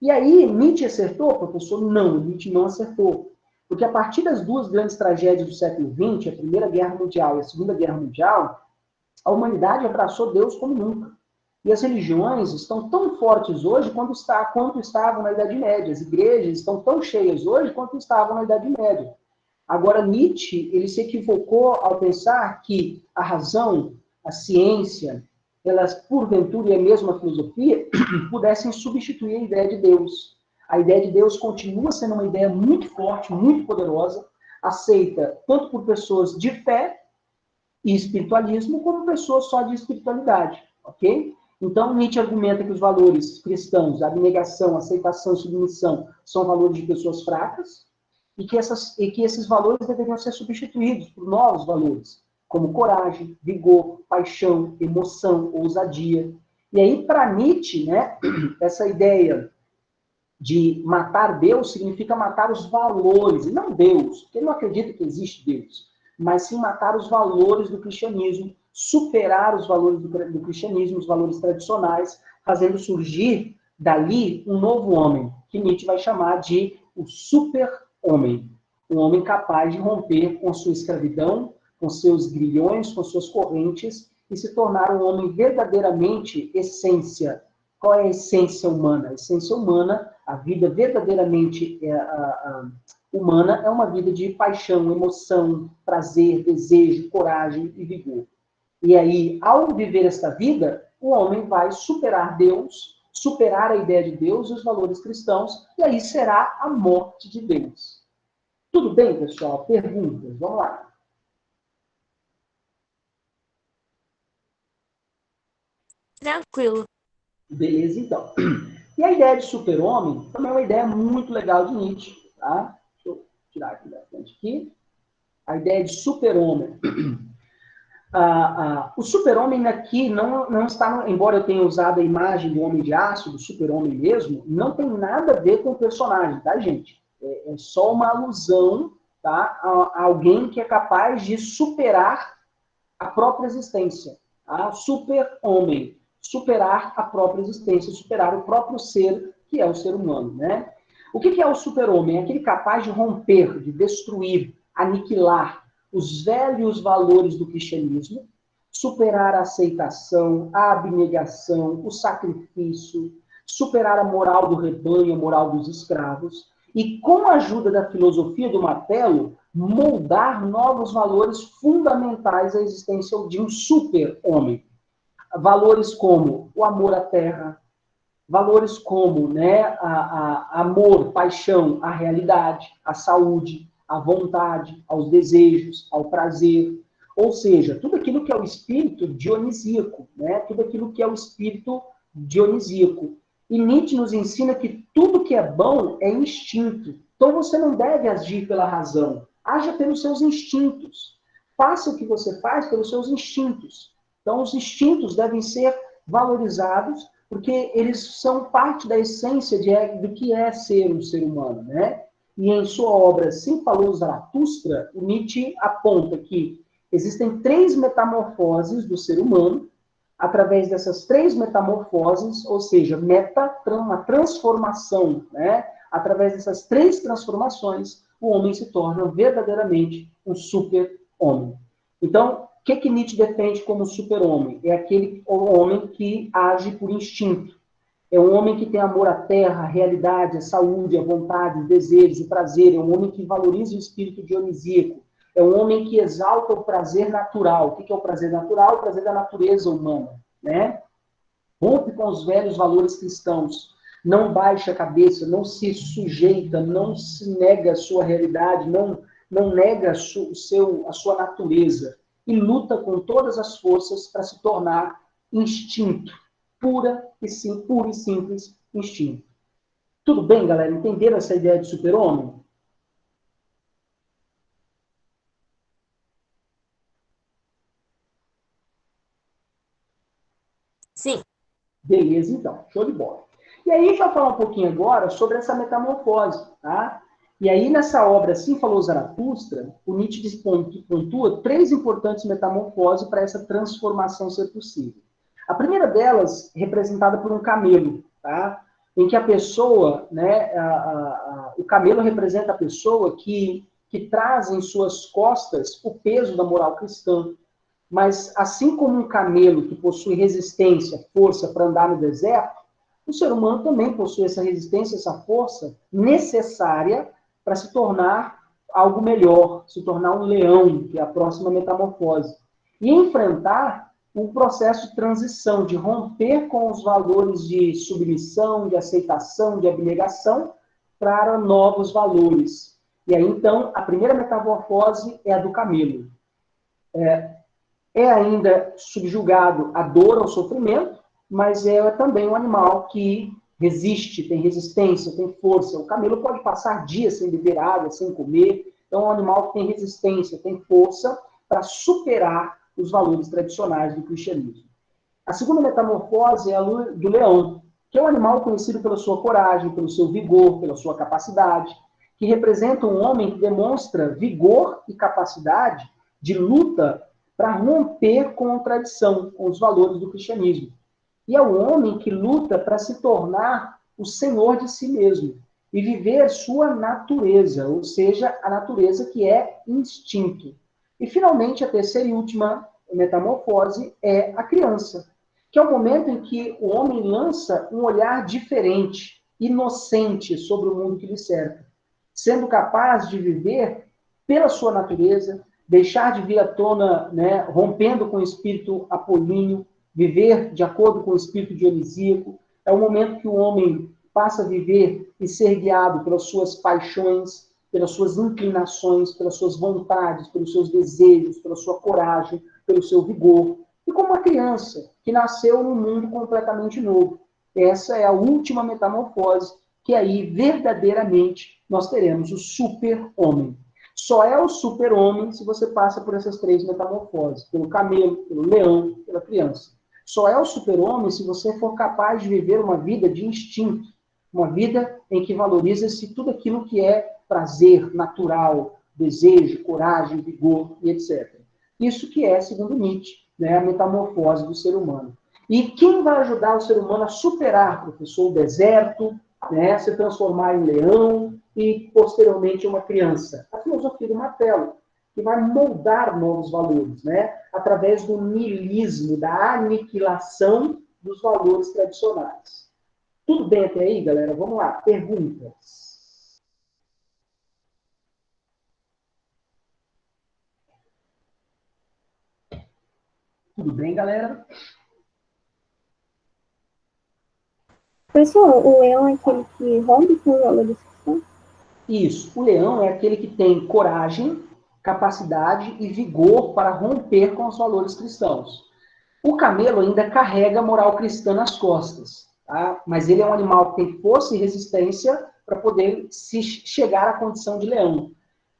E aí, Nietzsche acertou, professor? Não, Nietzsche não acertou. Porque a partir das duas grandes tragédias do século XX, a Primeira Guerra Mundial e a Segunda Guerra Mundial, a humanidade abraçou Deus como nunca. E as religiões estão tão fortes hoje quanto estavam na Idade Média. As igrejas estão tão cheias hoje quanto estavam na Idade Média. Agora, Nietzsche, ele se equivocou ao pensar que a razão, a ciência, elas, porventura, e a mesma filosofia, pudessem substituir a ideia de Deus. A ideia de Deus continua sendo uma ideia muito forte, muito poderosa, aceita tanto por pessoas de fé e espiritualismo, como pessoas só de espiritualidade, ok? Então, Nietzsche argumenta que os valores cristãos, a abnegação, a aceitação, a submissão, são valores de pessoas fracas, e que esses valores deveriam ser substituídos por novos valores, como coragem, vigor, paixão, emoção, ousadia. E aí, para Nietzsche, né, essa ideia de matar Deus significa matar os valores, e não Deus, porque ele não acredita que existe Deus, mas sim matar os valores do cristianismo, superar os valores do cristianismo, os valores tradicionais, fazendo surgir dali um novo homem, que Nietzsche vai chamar de o super-homem. Um homem capaz de romper com sua escravidão, com seus grilhões, com suas correntes, e se tornar um homem verdadeiramente essência. Qual é a essência humana? A essência humana, a vida verdadeiramente humana, é uma vida de paixão, emoção, prazer, desejo, coragem e vigor. E aí, ao viver esta vida, o homem vai superar Deus, superar a ideia de Deus e os valores cristãos, e aí será a morte de Deus. Tudo bem, pessoal? Perguntas? Vamos lá. Tranquilo. Beleza, então. E a ideia de super-homem também é uma ideia muito legal de Nietzsche, tá? Deixa eu tirar aqui da frente aqui. A ideia de super-homem. O super-homem aqui não está, embora eu tenha usado a imagem do Homem de Aço, do super-homem mesmo, não tem nada a ver com o personagem, tá, gente? É só uma alusão, tá, a alguém que é capaz de superar a própria existência. Tá? Super-homem. Superar a própria existência, superar o próprio ser, que é o ser humano, né? O que é o super-homem? É aquele capaz de romper, de destruir, aniquilar os velhos valores do cristianismo, superar a aceitação, a abnegação, o sacrifício, superar a moral do rebanho, a moral dos escravos, e com a ajuda da filosofia do martelo, moldar novos valores fundamentais à existência de um super-homem. Valores como o amor à terra, valores como, né, amor, paixão, a realidade, a saúde, a vontade, aos desejos, ao prazer. Ou seja, tudo aquilo que é o espírito dionisíaco, né? Tudo aquilo que é o espírito dionisíaco. E Nietzsche nos ensina que tudo que é bom é instinto. Então você não deve agir pela razão. Haja pelos seus instintos. Faça o que você faz pelos seus instintos. Então os instintos devem ser valorizados, porque eles são parte da essência do que é ser um ser humano, né? E em sua obra Sim Falou Zaratustra, o Nietzsche aponta que existem 3 metamorfoses do ser humano. Através dessas 3 metamorfoses, ou seja, uma transformação, né? Através dessas 3 transformações, o homem se torna verdadeiramente um super-homem. Então, o que Nietzsche defende como super-homem? É aquele homem que age por instinto. É um homem que tem amor à terra, a realidade, a saúde, a vontade, os desejos, o prazer. É um homem que valoriza o espírito dionisíaco. É um homem que exalta o prazer natural. O que é o prazer natural? O prazer da natureza humana, né? Rompe com os velhos valores cristãos. Não baixa a cabeça, não se sujeita, não se nega a sua realidade, não nega a sua natureza. E luta com todas as forças para se tornar instinto. Puro e simples instinto. Tudo bem, galera? Entenderam essa ideia de super-homem? Sim. Beleza, então. Show de bola. E aí a gente vai falar um pouquinho agora sobre essa metamorfose, tá? E aí nessa obra Assim Falou Zaratustra, o Nietzsche pontua 3 importantes metamorfoses para essa transformação ser possível. A primeira delas, representada por um camelo, tá? Em que a pessoa, né, o camelo representa a pessoa que traz em suas costas o peso da moral cristã. Mas assim como um camelo que possui resistência, força para andar no deserto, o ser humano também possui essa resistência, essa força necessária para se tornar algo melhor, se tornar um leão, que é a próxima metamorfose. E enfrentar um processo de transição, de romper com os valores de submissão, de aceitação, de abnegação, para novos valores. E aí, então, a primeira metamorfose é a do camelo. É ainda subjugado à dor, ao sofrimento, mas é também um animal que resiste, tem resistência, tem força. O camelo pode passar dias sem beber água, sem comer. Então, é um animal que tem resistência, tem força para superar os valores tradicionais do cristianismo. A segunda metamorfose é a do leão, que é um animal conhecido pela sua coragem, pelo seu vigor, pela sua capacidade, que representa um homem que demonstra vigor e capacidade de luta para romper com a tradição, com os valores do cristianismo. E é o homem que luta para se tornar o senhor de si mesmo e viver sua natureza, ou seja, a natureza que é instinto. E, finalmente, a terceira e última metamorfose é a criança, que é o momento em que o homem lança um olhar diferente, inocente sobre o mundo que lhe cerca, sendo capaz de viver pela sua natureza, deixar de vir à tona, né, rompendo com o espírito apolíneo, viver de acordo com o espírito dionisíaco. É o momento que o homem passa a viver e ser guiado pelas suas paixões, pelas suas inclinações, pelas suas vontades, pelos seus desejos, pela sua coragem, pelo seu vigor. E como uma criança que nasceu num mundo completamente novo. Essa é a última metamorfose, que aí verdadeiramente nós teremos o super-homem. Só é o super-homem se você passa por essas três metamorfoses, pelo camelo, pelo leão, pela criança. Só é o super-homem se você for capaz de viver uma vida de instinto, uma vida em que valoriza-se tudo aquilo que é prazer, natural, desejo, coragem, vigor e etc. Isso que é, segundo Nietzsche, né, a metamorfose do ser humano. E quem vai ajudar o ser humano a superar, professor, o deserto, né, se transformar em leão e, posteriormente, uma criança? A filosofia do Martelo, que vai moldar novos valores, né, através do niilismo, da aniquilação dos valores tradicionais. Tudo bem até aí, galera? Vamos lá, perguntas. Tudo bem, galera? Pessoal, o leão é aquele que rompe com os valores cristãos? Isso. O leão é aquele que tem coragem, capacidade e vigor para romper com os valores cristãos. O camelo ainda carrega a moral cristã nas costas, tá? Mas ele é um animal que tem força e resistência para poder se chegar à condição de leão.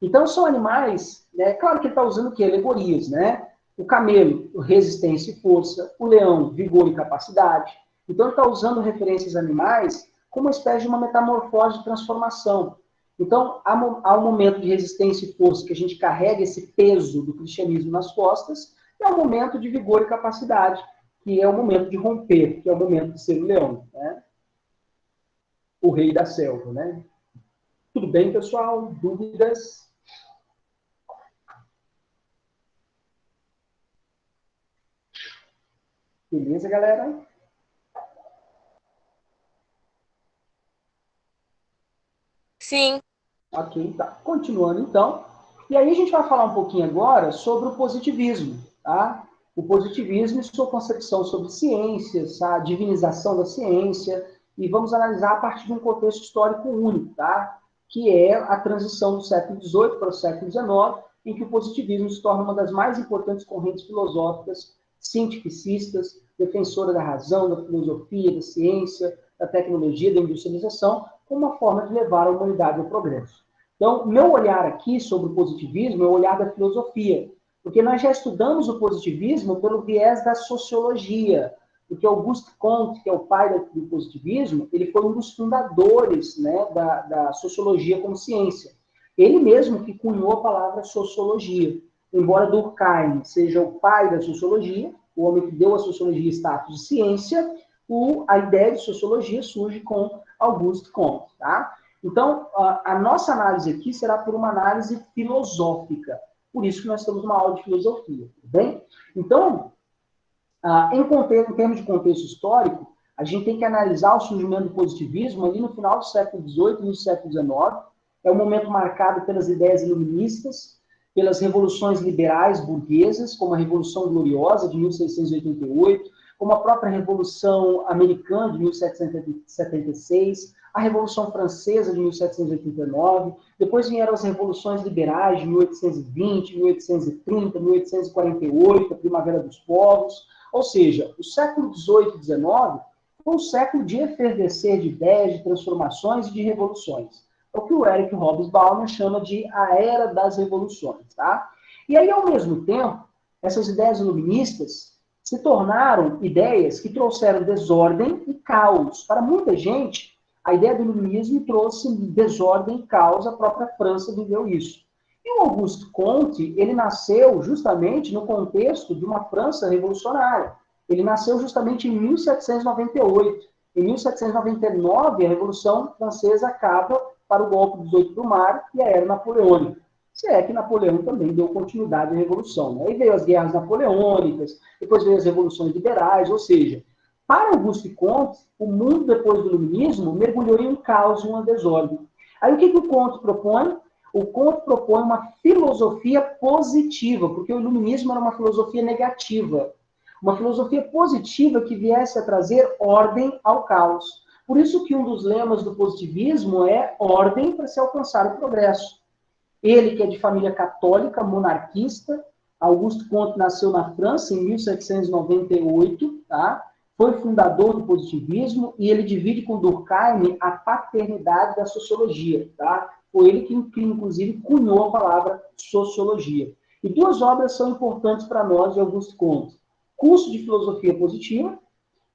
Então, são animais, né? Claro que ele está usando o quê? Alegorias, né? O camelo, resistência e força. O leão, vigor e capacidade. Então, ele está usando referências animais como uma espécie de uma metamorfose de transformação. Então, há um momento de resistência e força que a gente carrega esse peso do cristianismo nas costas, e há um momento de vigor e capacidade, que é o momento de romper, que é o momento de ser o leão, né? O rei da selva, né? Tudo bem, pessoal? Dúvidas? Beleza, galera? Sim. Ok, tá. Continuando, então. E aí a gente vai falar um pouquinho agora sobre o positivismo, tá? O positivismo e sua concepção sobre ciências, a divinização da ciência, e vamos analisar a partir de um contexto histórico único, tá? Que é a transição do século XVIII para o século XIX, em que o positivismo se torna uma das mais importantes correntes filosóficas, cientificistas, defensora da razão, da filosofia, da ciência, da tecnologia, da industrialização, como uma forma de levar a humanidade ao progresso. Então, meu olhar aqui sobre o positivismo é o olhar da filosofia, porque nós já estudamos o positivismo pelo viés da sociologia, porque Auguste Comte, que é o pai do positivismo, ele foi um dos fundadores, né, da sociologia como ciência. Ele mesmo que cunhou a palavra sociologia, embora Durkheim seja o pai da sociologia, o homem que deu à sociologia status de ciência, a ideia de sociologia surge com Auguste Comte, tá? Então, a nossa análise aqui será por uma análise filosófica. Por isso que nós temos uma aula de filosofia, tudo bem? Então, em termos de contexto histórico, a gente tem que analisar o surgimento do positivismo ali no final do século XVIII e no século XIX. É um momento marcado pelas ideias iluministas, pelas revoluções liberais burguesas, como a Revolução Gloriosa de 1688, como a própria Revolução Americana de 1776, a Revolução Francesa de 1789, depois vieram as revoluções liberais de 1820, 1830, 1848, a Primavera dos Povos. Ou seja, o século XVIII e XIX foi um século de efervescer de ideias, de transformações e de revoluções. É o que o Eric Hobsbawm chama de a Era das Revoluções. Tá? E aí, ao mesmo tempo, essas ideias iluministas se tornaram ideias que trouxeram desordem e caos. Para muita gente, a ideia do iluminismo trouxe desordem e caos, a própria França viveu isso. E o Auguste Comte, ele nasceu justamente no contexto de uma França revolucionária. Ele nasceu justamente em 1798. Em 1799, a Revolução Francesa acaba para o golpe dos 8 do Mar e a Era Napoleônica. Se é que Napoleão também deu continuidade à Revolução. Né? Aí veio as guerras napoleônicas, depois veio as revoluções liberais, ou seja, para Auguste Comte, o mundo depois do iluminismo mergulhou em um caos e uma desordem. Aí o que o Comte propõe? O Comte propõe uma filosofia positiva, porque o iluminismo era uma filosofia negativa. Uma filosofia positiva que viesse a trazer ordem ao caos. Por isso que um dos lemas do positivismo é ordem para se alcançar o progresso. Ele, que é de família católica, monarquista, Auguste Comte nasceu na França em 1798, tá? Foi fundador do positivismo e ele divide com Durkheim a paternidade da sociologia. Tá? Foi ele que inclusive, cunhou a palavra sociologia. E duas obras são importantes para nós de Auguste Comte. Curso de Filosofia Positiva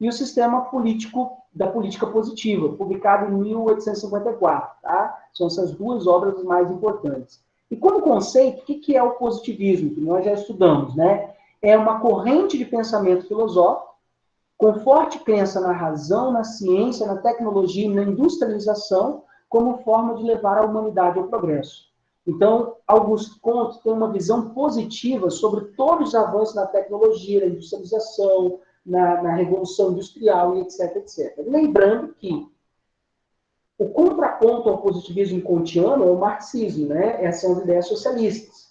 e o Sistema Político da Política Positiva, publicado em 1854. Tá? São essas duas obras as mais importantes. E como conceito, o que é o positivismo? Que nós já estudamos, né? É uma corrente de pensamento filosófico com forte crença na razão, na ciência, na tecnologia e na industrialização como forma de levar a humanidade ao progresso. Então, Auguste Comte tem uma visão positiva sobre todos os avanços na tecnologia, na industrialização, na revolução industrial e etc, etc. Lembrando que o contraponto ao positivismo kantiano é o marxismo, né? Essas são as ideias socialistas.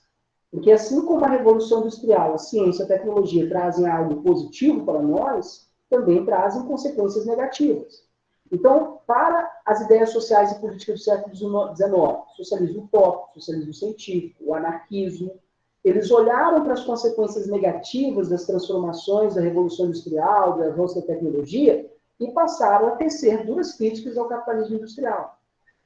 Porque assim como a revolução industrial, a ciência, a tecnologia trazem algo positivo para nós, também trazem consequências negativas. Então, para as ideias sociais e políticas do século XIX, socialismo utópico, socialismo científico, o anarquismo, eles olharam para as consequências negativas das transformações da Revolução Industrial, do avanço da tecnologia, e passaram a tecer duras críticas ao capitalismo industrial.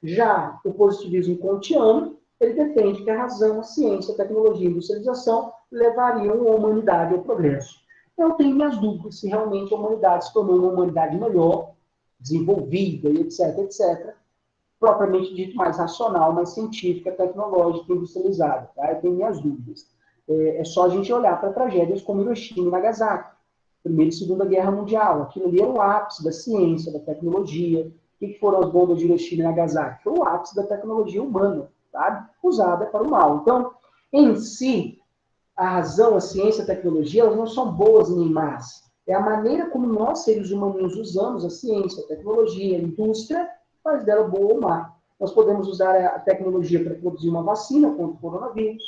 Já o positivismo kantiano, ele defende que a razão, a ciência, a tecnologia e a industrialização levariam a humanidade ao progresso. Eu tenho minhas dúvidas se realmente a humanidade se tornou uma humanidade melhor, desenvolvida e etc, etc, propriamente dito mais racional, mais científica, tecnológica, industrializada. Tá? Eu tenho minhas dúvidas. É só a gente olhar para tragédias como Hiroshima e Nagasaki, Primeira e Segunda Guerra Mundial. Aquilo ali era o ápice da ciência, da tecnologia. O que foram as bombas de Hiroshima e Nagasaki? Foi o ápice da tecnologia humana, sabe? Usada para o mal. Então, em si, a razão, a ciência, a tecnologia, elas não são boas nem más. É a maneira como nós, seres humanos, usamos a ciência, a tecnologia, a indústria, faz dela boa ou má. Nós podemos usar a tecnologia para produzir uma vacina contra o coronavírus,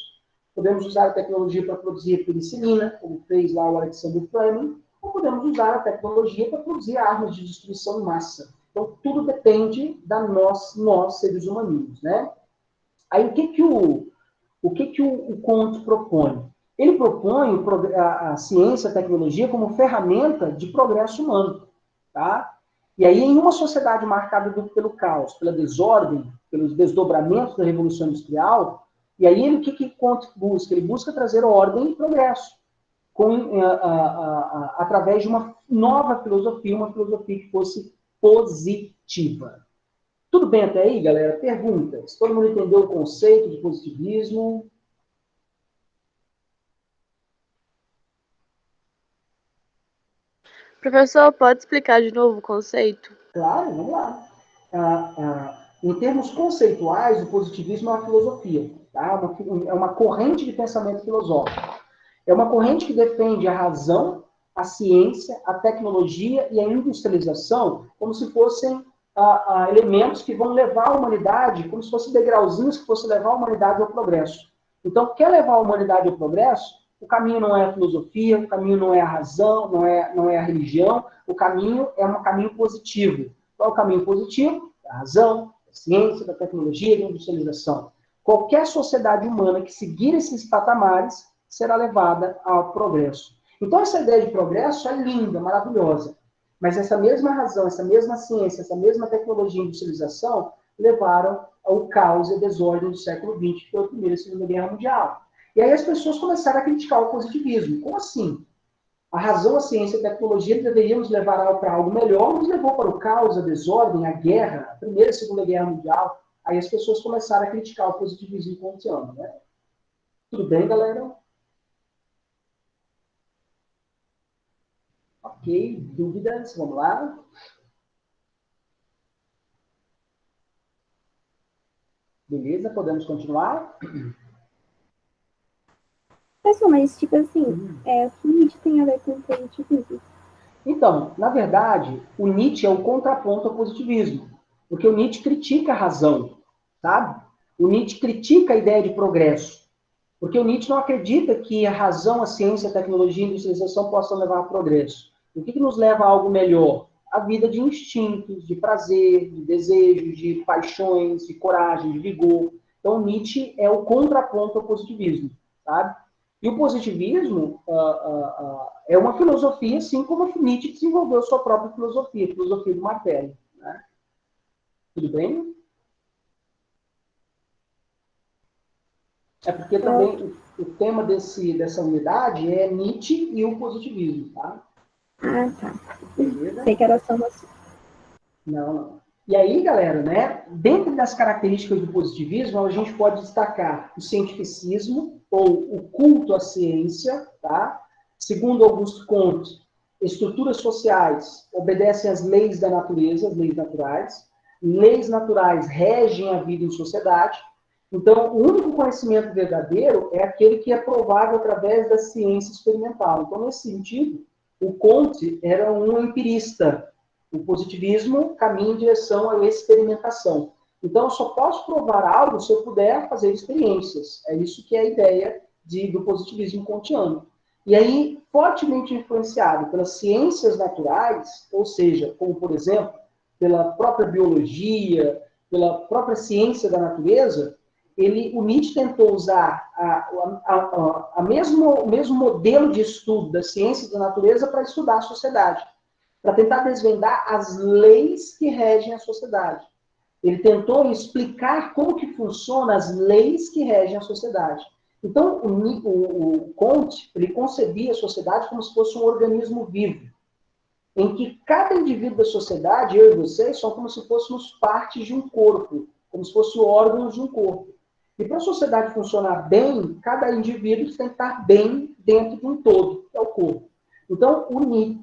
podemos usar a tecnologia para produzir penicilina, como fez lá o Alexander Fleming, ou podemos usar a tecnologia para produzir armas de destruição em massa. Então, tudo depende da nós seres humanos, né? Aí, o que o Comte propõe? Ele propõe a ciência, a tecnologia como ferramenta de progresso humano. Tá? E aí, em uma sociedade marcada pelo caos, pela desordem, pelos desdobramentos da Revolução Industrial, e aí o que Comte busca? Ele busca trazer ordem e progresso, através de uma nova filosofia, uma filosofia que fosse positiva. Tudo bem até aí, galera? Perguntas? Todo mundo entendeu o conceito de positivismo? Professor, pode explicar de novo o conceito? Claro, vamos lá. Em termos conceituais, o positivismo é uma filosofia, tá? É uma corrente de pensamento filosófico. É uma corrente que defende a razão, a ciência, a tecnologia e a industrialização como se fossem elementos que vão levar a humanidade, como se fossem degrauzinhos que fossem levar a humanidade ao progresso. Então, quer levar a humanidade ao progresso? O caminho não é a filosofia, o caminho não é a razão, não é a religião, o caminho é um caminho positivo. Qual é o caminho positivo? A razão, a ciência, da tecnologia e da industrialização. Qualquer sociedade humana que seguir esses patamares será levada ao progresso. Então, essa ideia de progresso é linda, maravilhosa. Mas essa mesma razão, essa mesma ciência, essa mesma tecnologia e industrialização levaram ao caos e à desordem do século XX, que foi a Primeira e Segunda Guerra Mundial. E aí as pessoas começaram a criticar o positivismo. Como assim? A razão, a ciência e a tecnologia deveriam nos levar para algo melhor, nos levou para o caos, a desordem, a guerra, a Primeira e Segunda Guerra Mundial. Aí as pessoas começaram a criticar o positivismo kantiano, né? Tudo bem, galera? Ok, dúvidas? Vamos lá? Beleza, podemos continuar? Pessoal, mas tipo assim, o que Nietzsche tem a ver com positivismo? Então, na verdade, o Nietzsche é o contraponto ao positivismo, porque o Nietzsche critica a razão, sabe? O Nietzsche critica a ideia de progresso, porque o Nietzsche não acredita que a razão, a ciência, a tecnologia e a industrialização possam levar ao progresso. O que nos leva a algo melhor? A vida de instintos, de prazer, de desejos, de paixões, de coragem, de vigor. Então, Nietzsche é o contraponto ao positivismo, sabe? E o positivismo é uma filosofia, assim como Nietzsche desenvolveu sua própria filosofia, a filosofia do martelo. Né? Tudo bem? É porque também o tema dessa unidade é Nietzsche e o positivismo, tá? Ah, tá. Beleza? Sei que era só uma... Não. E aí, galera, né? Dentro das características do positivismo, a gente pode destacar o cientificismo, ou o culto à ciência, tá? Segundo Auguste Comte, estruturas sociais obedecem às leis da natureza, as leis naturais. Leis naturais regem a vida em sociedade. Então, o único conhecimento verdadeiro é aquele que é provável através da ciência experimental. Então, nesse sentido, o Comte era um empirista. O positivismo caminha em direção à experimentação. Então, eu só posso provar algo se eu puder fazer experiências. É isso que é a ideia do positivismo kantiano. E aí, fortemente influenciado pelas ciências naturais, ou seja, como, por exemplo, pela própria biologia, pela própria ciência da natureza, o Nietzsche tentou usar o mesmo modelo de estudo das ciências da natureza para estudar a sociedade, para tentar desvendar as leis que regem a sociedade. Ele tentou explicar como que funcionam as leis que regem a sociedade. Então, o Comte, ele concebia a sociedade como se fosse um organismo vivo, em que cada indivíduo da sociedade, eu e vocês, são como se fôssemos partes de um corpo, como se fossem órgãos de um corpo. E para a sociedade funcionar bem, cada indivíduo tem que estar bem dentro de um todo, que é o corpo. Então,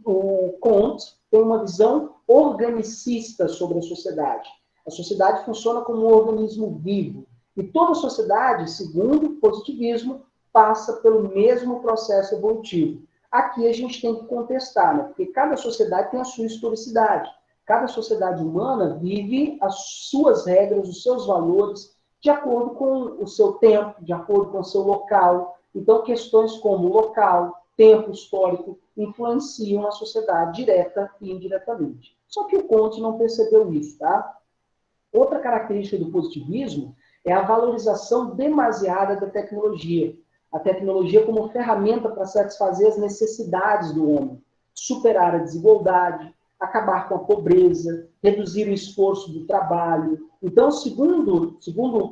o Comte tem uma visão organicista sobre a sociedade. A sociedade funciona como um organismo vivo. E toda sociedade, segundo o positivismo, passa pelo mesmo processo evolutivo. Aqui a gente tem que contestar, né? Porque cada sociedade tem a sua historicidade. Cada sociedade humana vive as suas regras, os seus valores, de acordo com o seu tempo, de acordo com o seu local. Então, questões como local, tempo histórico, influenciam a sociedade direta e indiretamente. Só que o Comte não percebeu isso, tá? Outra característica do positivismo é a valorização demasiada da tecnologia. A tecnologia como ferramenta para satisfazer as necessidades do homem, superar a desigualdade, acabar com a pobreza, reduzir o esforço do trabalho. Então, segundo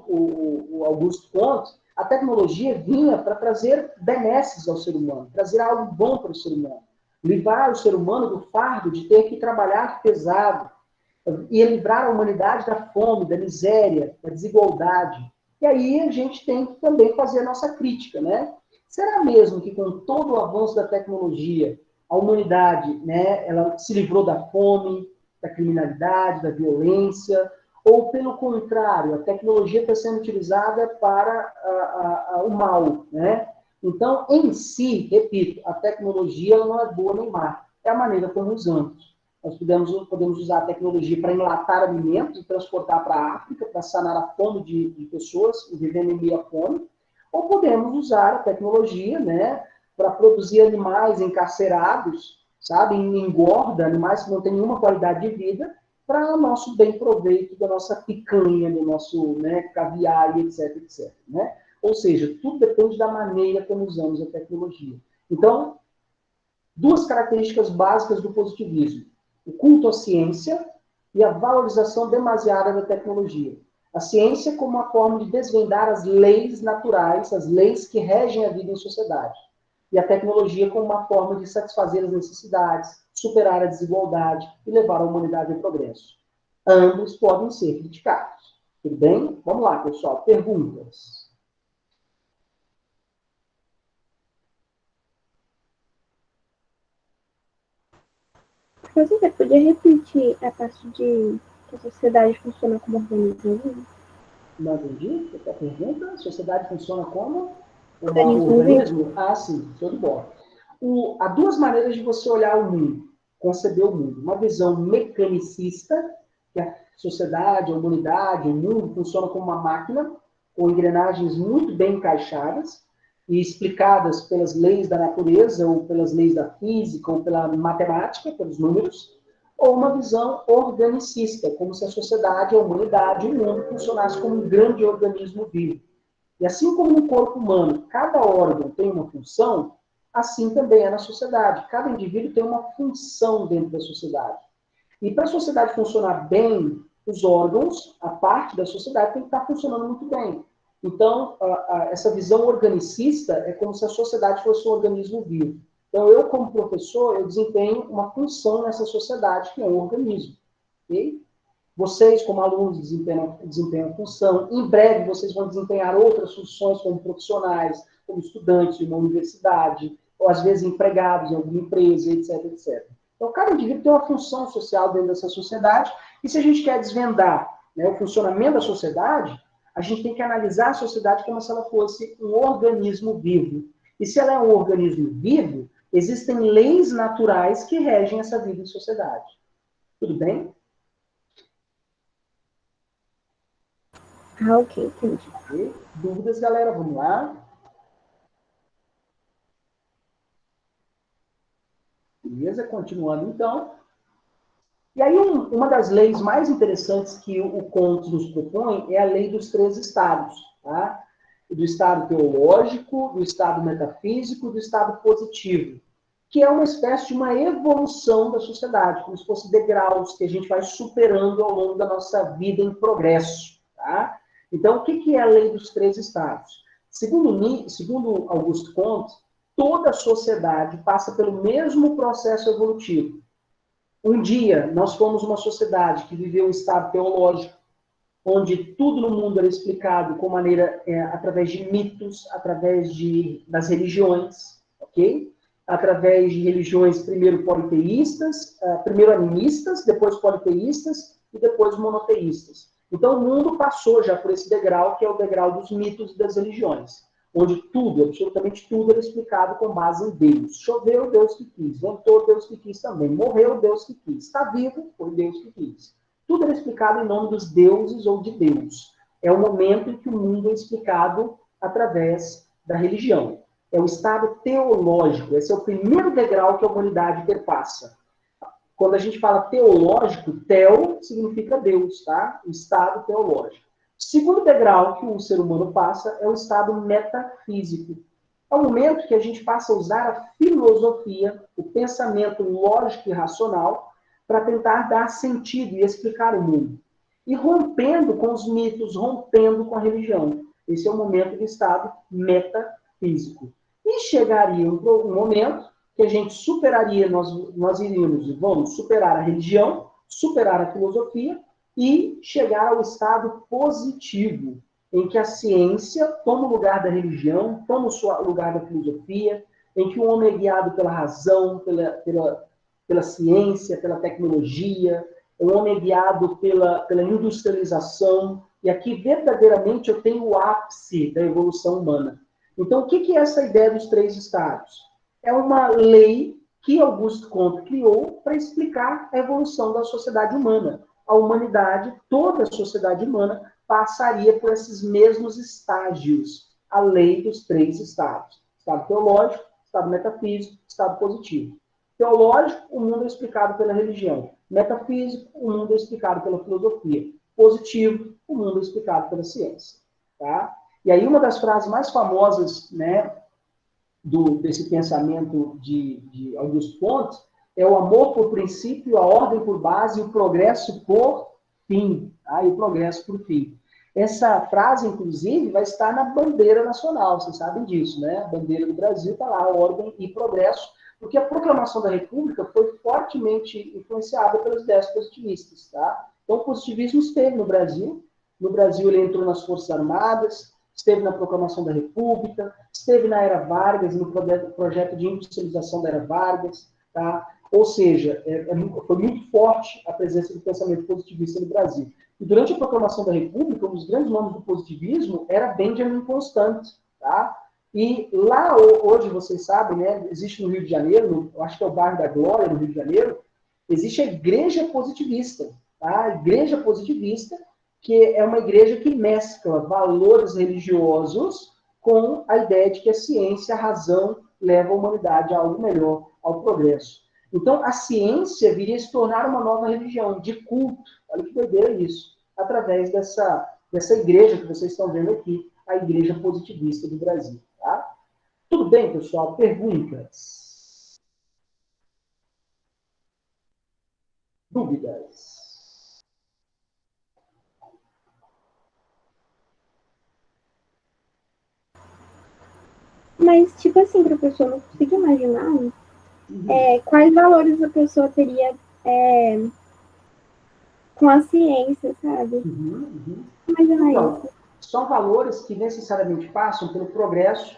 o Auguste Comte, a tecnologia vinha para trazer benesses ao ser humano, trazer algo bom para o ser humano, livrar o ser humano do fardo de ter que trabalhar pesado, e livrar a humanidade da fome, da miséria, da desigualdade. E aí a gente tem que também fazer a nossa crítica, né? Será mesmo que com todo o avanço da tecnologia, a humanidade, né, ela se livrou da fome, da criminalidade, da violência, ou pelo contrário, a tecnologia está sendo utilizada para o mal, né? Então, em si, repito, a tecnologia ela não é boa nem má, é a maneira como usamos. Nós podemos usar a tecnologia para enlatar alimentos e transportar para a África, para sanar a fome de pessoas vivendo em meio à fome, ou podemos usar a tecnologia, né, para produzir animais encarcerados, sabe, em engorda, animais que não têm nenhuma qualidade de vida, para o nosso bem proveito da nossa picanha, do nosso, né, caviar, etc, etc. Né? Ou seja, tudo depende da maneira como usamos a tecnologia. Então, duas características básicas do positivismo. o culto à ciência e a valorização demasiada da tecnologia. A ciência como uma forma de desvendar as leis naturais, as leis que regem a vida em sociedade. E a tecnologia como uma forma de satisfazer as necessidades, superar a desigualdade e levar a humanidade ao progresso. Ambos podem ser criticados. Tudo bem? Vamos lá, pessoal. Perguntas? Você podia repetir a parte de que a sociedade funciona como organismo? Não entendi. Essa pergunta? A sociedade funciona como? Um Organismo organismo? Ah, sim. Show de bola. Há duas maneiras de você olhar o mundo, conceber o mundo. Uma visão mecanicista, que a sociedade, a humanidade, o mundo funciona como uma máquina, com engrenagens muito bem encaixadas e explicadas pelas leis da natureza, ou pelas leis da física, ou pela matemática, pelos números, ou uma visão organicista, como se a sociedade, a humanidade, o mundo funcionasse como um grande organismo vivo. E assim como no corpo humano, cada órgão tem uma função, assim também é na sociedade. Cada indivíduo tem uma função dentro da sociedade. E para a sociedade funcionar bem, os órgãos, a parte da sociedade tem que estar funcionando muito bem. Então, essa visão organicista é como se a sociedade fosse um organismo vivo. Então, eu, como professor, eu desempenho uma função nessa sociedade, que é um organismo. Okay? Vocês, como alunos, desempenham função. Em breve, vocês vão desempenhar outras funções como profissionais, como estudantes de uma universidade, ou às vezes empregados em alguma empresa, etc, etc. Então, cada indivíduo tem uma função social dentro dessa sociedade, e se a gente quer desvendar, né, o funcionamento da sociedade, a gente tem que analisar a sociedade como se ela fosse um organismo vivo. E se ela é um organismo vivo, existem leis naturais que regem essa vida em sociedade. Tudo bem? Ah, ok, entendi. Okay? Dúvidas, galera? Vamos lá. Beleza? Continuando, então. E aí, uma das leis mais interessantes que o Comte nos propõe é a lei dos três estados. Tá? Do estado teológico, do estado metafísico e do estado positivo, que é uma espécie de uma evolução da sociedade, como se fossem degraus que a gente vai superando ao longo da nossa vida em progresso. Tá? Então, o que é a lei dos três estados? Segundo Auguste Comte, toda a sociedade passa pelo mesmo processo evolutivo. Um dia, nós fomos uma sociedade que viveu um estado teológico, onde tudo no mundo era explicado com maneira, através de mitos, através das religiões, ok? Através de religiões primeiro politeístas, primeiro animistas, depois politeístas e depois monoteístas. Então, o mundo passou já por esse degrau, que é o degrau dos mitos e das religiões, onde tudo, absolutamente tudo, era explicado com base em Deus. Choveu, Deus que quis. Ventou, Deus que quis também. Morreu, Deus que quis. Está vivo, foi Deus que quis. Tudo era explicado em nome dos deuses ou de Deus. É o momento em que o mundo é explicado através da religião. É o estado teológico. Esse é o primeiro degrau que a humanidade perpassa. Quando a gente fala teológico, teo significa Deus, tá? O estado teológico. O segundo degrau que o ser humano passa é o estado metafísico. É o momento que a gente passa a usar a filosofia, o pensamento lógico e racional, para tentar dar sentido e explicar o mundo. E rompendo com os mitos, rompendo com a religião. Esse é o momento do estado metafísico. E chegaria um momento que a gente superaria, nós iríamos e vamos superar a religião, superar a filosofia e chegar ao estado positivo, em que a ciência toma o lugar da religião, toma o lugar da filosofia, em que o homem é guiado pela razão, pela ciência, pela tecnologia, o homem é guiado pela industrialização, e aqui verdadeiramente eu tenho o ápice da evolução humana. Então, o que é essa ideia dos três estados? É uma lei que Auguste Comte criou para explicar a evolução da sociedade humana. A humanidade, toda a sociedade humana, passaria por esses mesmos estágios. A lei dos três estados. Estado teológico, estado metafísico, estado positivo. Teológico, o mundo é explicado pela religião. Metafísico, o mundo é explicado pela filosofia. Positivo, o mundo é explicado pela ciência. Tá? E aí uma das frases mais famosas, né, desse pensamento de Auguste Comte é o amor por princípio, a ordem por base e o progresso por fim. Tá? E o progresso por fim. Essa frase, inclusive, vai estar na bandeira nacional, vocês sabem disso, né? A bandeira do Brasil está lá, ordem e progresso, porque a proclamação da República foi fortemente influenciada pelas ideias positivistas, tá? Então, o positivismo esteve no Brasil. No Brasil, ele entrou nas Forças Armadas, esteve na proclamação da República, esteve na Era Vargas, no projeto de industrialização da Era Vargas, tá? Ou seja, foi muito forte a presença do pensamento positivista no Brasil. E durante a proclamação da República, um dos grandes nomes do positivismo era Benjamin Constant, tá? E lá, hoje, vocês sabem, né, existe no Rio de Janeiro, eu acho que é o bairro da Glória, no Rio de Janeiro, existe a Igreja Positivista, tá? A Igreja Positivista, que é uma igreja que mescla valores religiosos com a ideia de que a ciência, a razão, leva a humanidade a algo melhor, ao progresso. Então, a ciência viria a se tornar uma nova religião, de culto. Olha que doideira isso. Através dessa igreja que vocês estão vendo aqui, a Igreja Positivista do Brasil. Tá? Tudo bem, pessoal? Perguntas? Dúvidas? Mas, tipo assim, professor, eu não consigo imaginar quais valores a pessoa teria com a ciência, sabe? Imaginar Então, isso. são valores que necessariamente passam pelo progresso,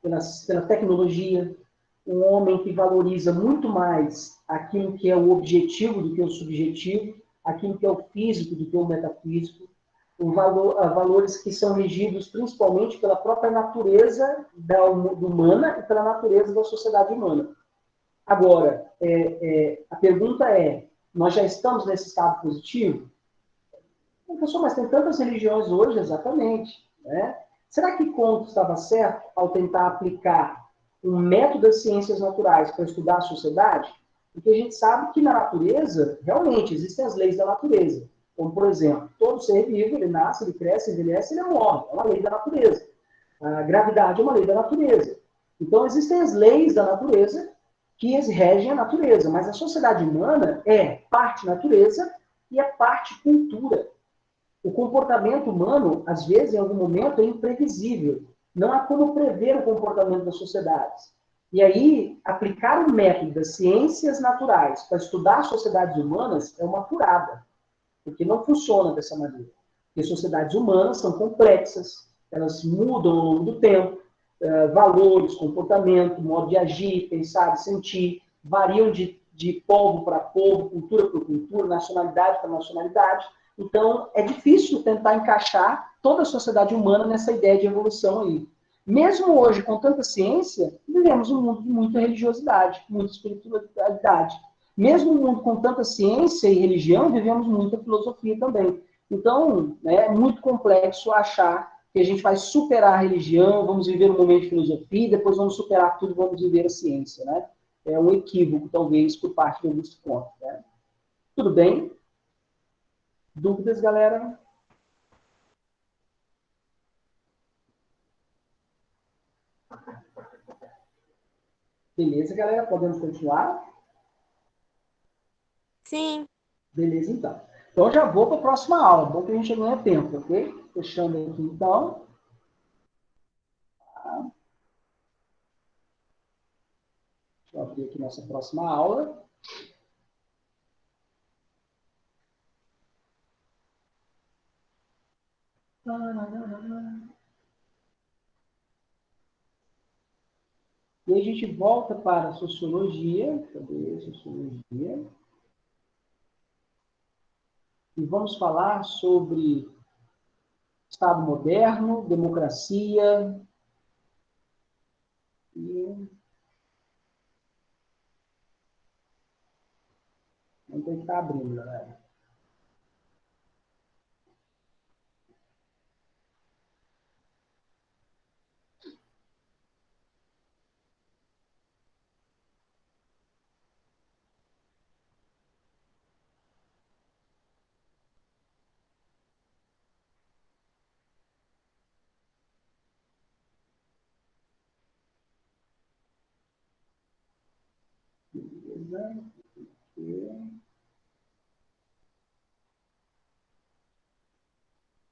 pela tecnologia, um homem que valoriza muito mais aquilo que é o objetivo do que o subjetivo, aquilo que é o físico do que o metafísico, valores que são regidos principalmente pela própria natureza humana e pela natureza da sociedade humana. Agora, a pergunta é, nós já estamos nesse estado positivo? Professor, mas tem tantas religiões hoje, exatamente. Né? Será que Comte estava certo ao tentar aplicar um método das ciências naturais para estudar a sociedade? Porque a gente sabe que na natureza, realmente, existem as leis da natureza. Como, por exemplo, todo ser vivo, ele nasce, ele cresce, envelhece, ele morre. É uma lei da natureza. A gravidade é uma lei da natureza. Então, existem as leis da natureza que regem a natureza, mas a sociedade humana é parte natureza e é parte cultura. O comportamento humano, às vezes, em algum momento, é imprevisível. Não há como prever o comportamento das sociedades. E aí, aplicar o método das ciências naturais para estudar as sociedades humanas é uma furada, porque não funciona dessa maneira. Porque sociedades humanas são complexas, elas mudam ao longo do tempo, valores, comportamento, modo de agir, pensar e sentir, variam de povo para povo, cultura para cultura, nacionalidade para nacionalidade. Então, é difícil tentar encaixar toda a sociedade humana nessa ideia de evolução aí. Mesmo hoje, com tanta ciência, vivemos um mundo de muita religiosidade, muita espiritualidade. Mesmo um mundo com tanta ciência e religião, vivemos muita filosofia também. Então, é muito complexo achar que a gente vai superar a religião, vamos viver um momento de filosofia, depois vamos superar tudo, vamos viver a ciência. Né? É um equívoco, talvez, por parte de Augusto Comte. Né? Tudo bem? Dúvidas, galera? Beleza, galera? Podemos continuar? Sim. Beleza, então. Então, já vou para a próxima aula. Bom que a gente ganha tempo, ok? Fechando aqui, então. Deixa eu abrir aqui nossa próxima aula. E aí a gente volta para a sociologia. Cadê a sociologia? E vamos falar sobre Estado moderno, democracia e... Não tem que estar abrindo, galera. Beleza.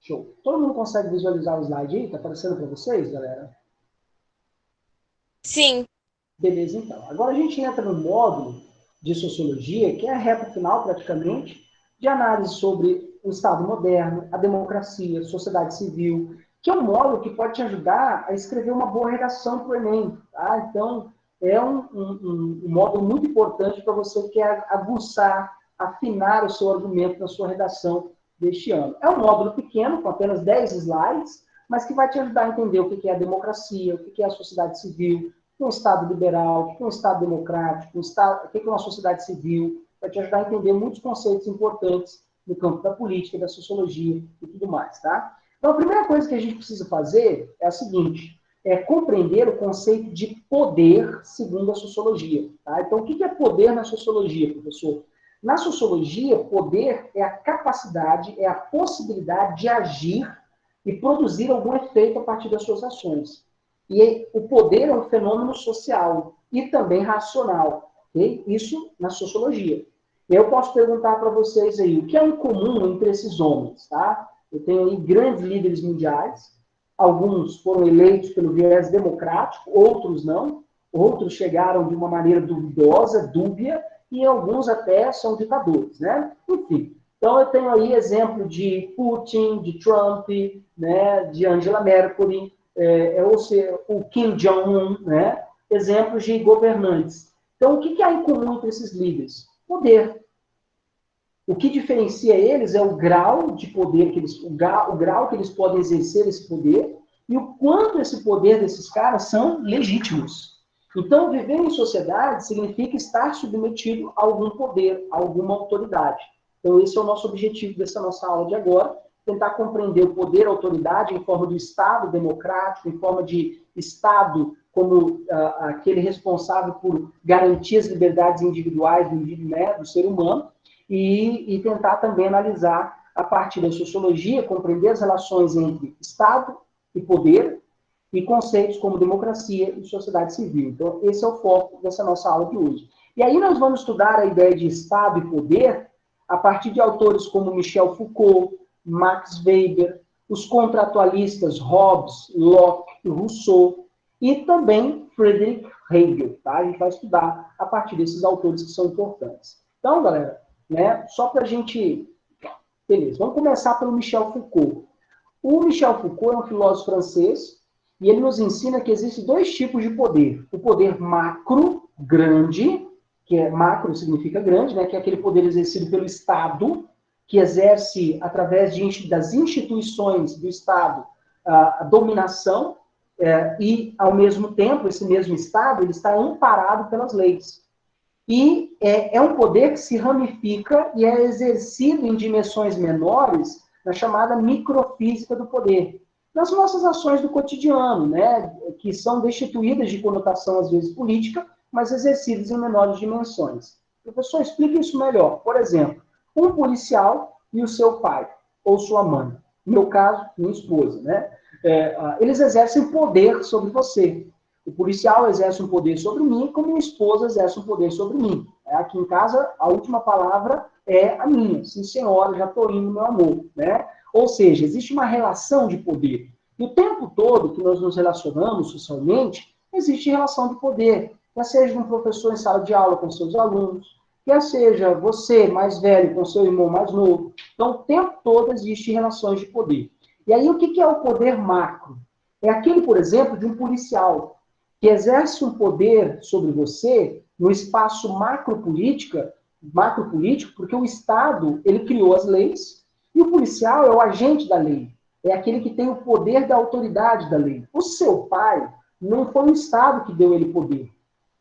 Show. Todo mundo consegue visualizar o slide aí? Está aparecendo para vocês, galera? Sim. Beleza, então. Agora a gente entra no módulo de sociologia, que é a reta final, praticamente, de análise sobre o Estado moderno, a democracia, a sociedade civil, que é um módulo que pode te ajudar a escrever uma boa redação para o Enem. Tá? Então, é um módulo muito importante para você que quer aguçar, afinar o seu argumento na sua redação deste ano. É um módulo pequeno, com apenas 10 slides, mas que vai te ajudar a entender o que é a democracia, o que é a sociedade civil, o que é um Estado liberal, o que é um Estado democrático, o que é uma sociedade civil, vai te ajudar a entender muitos conceitos importantes no campo da política, da sociologia e tudo mais, tá? Então, a primeira coisa que a gente precisa fazer é a seguinte, é compreender o conceito de poder segundo a sociologia, tá? Então, o que é poder na sociologia, professor? Na sociologia, poder é a capacidade, é a possibilidade de agir e produzir algum efeito a partir das suas ações. E o poder é um fenômeno social e também racional. Okay? Isso na sociologia. Eu posso perguntar para vocês aí, o que é em comum entre esses homens? Tá? Eu tenho aí grandes líderes mundiais, alguns foram eleitos pelo viés democrático, outros não, outros chegaram de uma maneira duvidosa, dúbia, e alguns até são ditadores, né? Enfim, então eu tenho aí exemplo de Putin, de Trump, né, de Angela Merkel, ou seja, o Kim Jong-un, né? Exemplos de governantes. Então, o que há em comum entre esses líderes? Poder. O que diferencia eles é o grau de poder que eles, o grau que eles podem exercer esse poder e o quanto esse poder desses caras são legítimos. Então, viver em sociedade significa estar submetido a algum poder, a alguma autoridade. Então, esse é o nosso objetivo dessa nossa aula de agora, tentar compreender o poder, a autoridade em forma do Estado democrático, em forma de Estado como aquele responsável por garantir as liberdades individuais do ser humano, e tentar também analisar, a partir da sociologia, compreender as relações entre Estado e poder, e conceitos como democracia e sociedade civil. Então, esse é o foco dessa nossa aula de hoje. E aí nós vamos estudar a ideia de Estado e poder a partir de autores como Michel Foucault, Max Weber, os contratualistas Hobbes, Locke e Rousseau, e também Friedrich Hegel. Tá? A gente vai estudar a partir desses autores que são importantes. Então, galera, né, só para a gente... Beleza, vamos começar pelo Michel Foucault. O Michel Foucault é um filósofo francês, e ele nos ensina que existem dois tipos de poder. O poder macro, grande, que é macro significa grande, né, que é aquele poder exercido pelo Estado, que exerce, através das instituições do Estado, a dominação, e, ao mesmo tempo, esse mesmo Estado ele está amparado pelas leis. E é um poder que se ramifica e é exercido em dimensões menores na chamada microfísica do poder. Nas nossas ações do cotidiano, né, que são destituídas de conotação, às vezes, política, mas exercidas em menores dimensões. Professor, explique isso melhor. Por exemplo, um policial e o seu pai, ou sua mãe. No meu caso, minha esposa, né? Eles exercem poder sobre você. O policial exerce um poder sobre mim, como minha esposa exerce um poder sobre mim. Aqui em casa, a última palavra é a minha. Sim, senhora, já estou indo, meu amor, né? Ou seja, existe uma relação de poder. E o tempo todo que nós nos relacionamos socialmente, existe relação de poder. Quer seja um professor em sala de aula com seus alunos, quer seja você, mais velho, com seu irmão mais novo. Então, o tempo todo existe relações de poder. E aí, o que é o poder macro? É aquele, por exemplo, de um policial que exerce um poder sobre você no espaço macropolítico, porque o Estado, ele criou as leis, e o policial é o agente da lei, é aquele que tem o poder da autoridade da lei. O seu pai não foi o Estado que deu ele poder.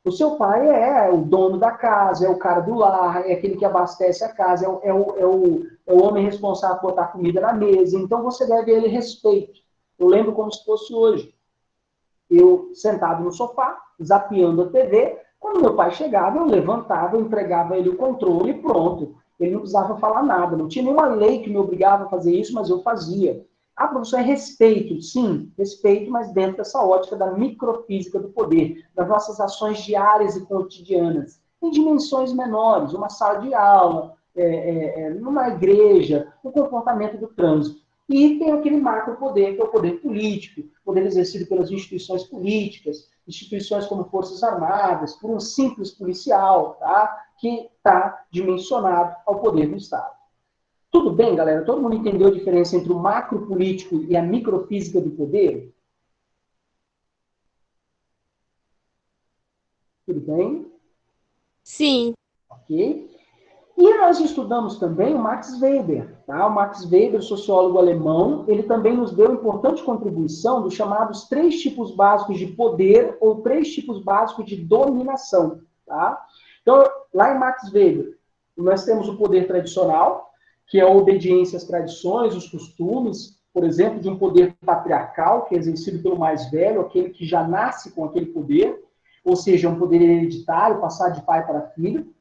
O seu pai é o dono da casa, é o cara do lar, é aquele que abastece a casa, é o homem responsável por botar comida na mesa. Então você deve a ele respeito. Eu lembro como se fosse hoje. Eu sentado no sofá, zapeando a TV, quando meu pai chegava, eu levantava, eu entregava a ele o controle e pronto. Ele não precisava falar nada, não tinha nenhuma lei que me obrigava a fazer isso, mas eu fazia. Ah, professor, é respeito. Sim, respeito, mas dentro dessa ótica da microfísica do poder, das nossas ações diárias e cotidianas. em dimensões menores, uma sala de aula, numa igreja, o comportamento do trânsito. E tem aquele macropoder, que é o poder político, poder exercido pelas instituições políticas, instituições como Forças Armadas, por um simples policial, tá? Que está dimensionado ao poder do Estado. Tudo bem, galera? Todo mundo entendeu a diferença entre o macropolítico e a microfísica do poder? Tudo bem? Sim. Ok? E nós estudamos também o Max Weber. Tá? O Max Weber, sociólogo alemão, ele também nos deu importante contribuição dos chamados 3 tipos básicos de poder ou 3 tipos básicos de dominação. Tá? Então, lá em Max Weber, nós temos o poder tradicional, que é a obediência às tradições, os costumes, por exemplo, de um poder patriarcal, que é exercido pelo mais velho, aquele que já nasce com aquele poder, ou seja, um poder hereditário, passar de pai para filho,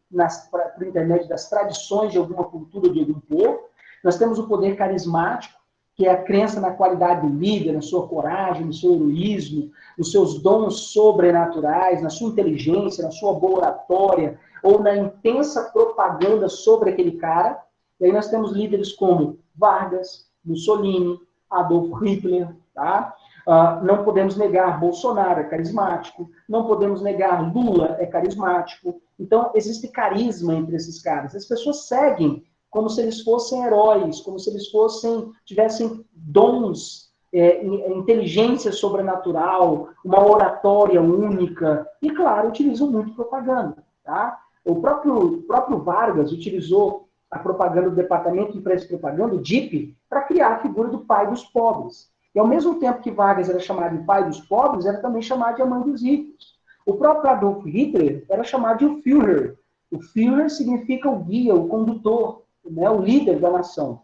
por intermédio das tradições de alguma cultura, de algum povo. Nós temos o poder carismático, que é a crença na qualidade do líder, na sua coragem, no seu heroísmo, nos seus dons sobrenaturais, na sua inteligência, na sua boa oratória, ou na intensa propaganda sobre aquele cara. E aí nós temos líderes como Vargas, Mussolini, Adolf Hitler, tá? Não podemos negar Bolsonaro, é carismático. Não podemos negar Lula, é carismático. Então, existe carisma entre esses caras. As pessoas seguem como se eles fossem heróis, como se eles tivessem dons, inteligência sobrenatural, uma oratória única. E, claro, utilizam muito propaganda. Tá? O próprio Vargas utilizou a propaganda do Departamento de Imprensa e Propaganda, o DIP, para criar a figura do pai dos pobres. E ao mesmo tempo que Vargas era chamado de pai dos pobres, era também chamado de a mãe dos ricos. O próprio Adolf Hitler era chamado de o Führer. O Führer significa o guia, o condutor, né, o líder da nação.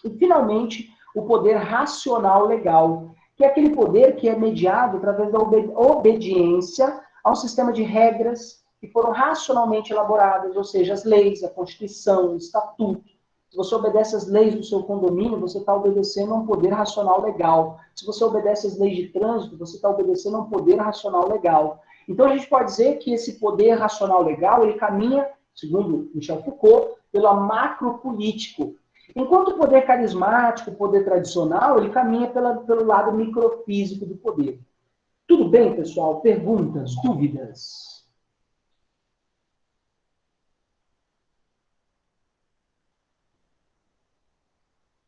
E, finalmente, o poder racional legal, que é aquele poder que é mediado através da obediência a um sistema de regras que foram racionalmente elaboradas, ou seja, as leis, a Constituição, o Estatuto. Se você obedece às leis do seu condomínio, você está obedecendo a um poder racional legal. Se você obedece às leis de trânsito, você está obedecendo a um poder racional legal. Então, a gente pode dizer que esse poder racional legal, ele caminha, segundo Michel Foucault, pelo macropolítico. Enquanto o poder carismático, o poder tradicional, ele caminha pelo lado microfísico do poder. Tudo bem, pessoal? Perguntas, dúvidas?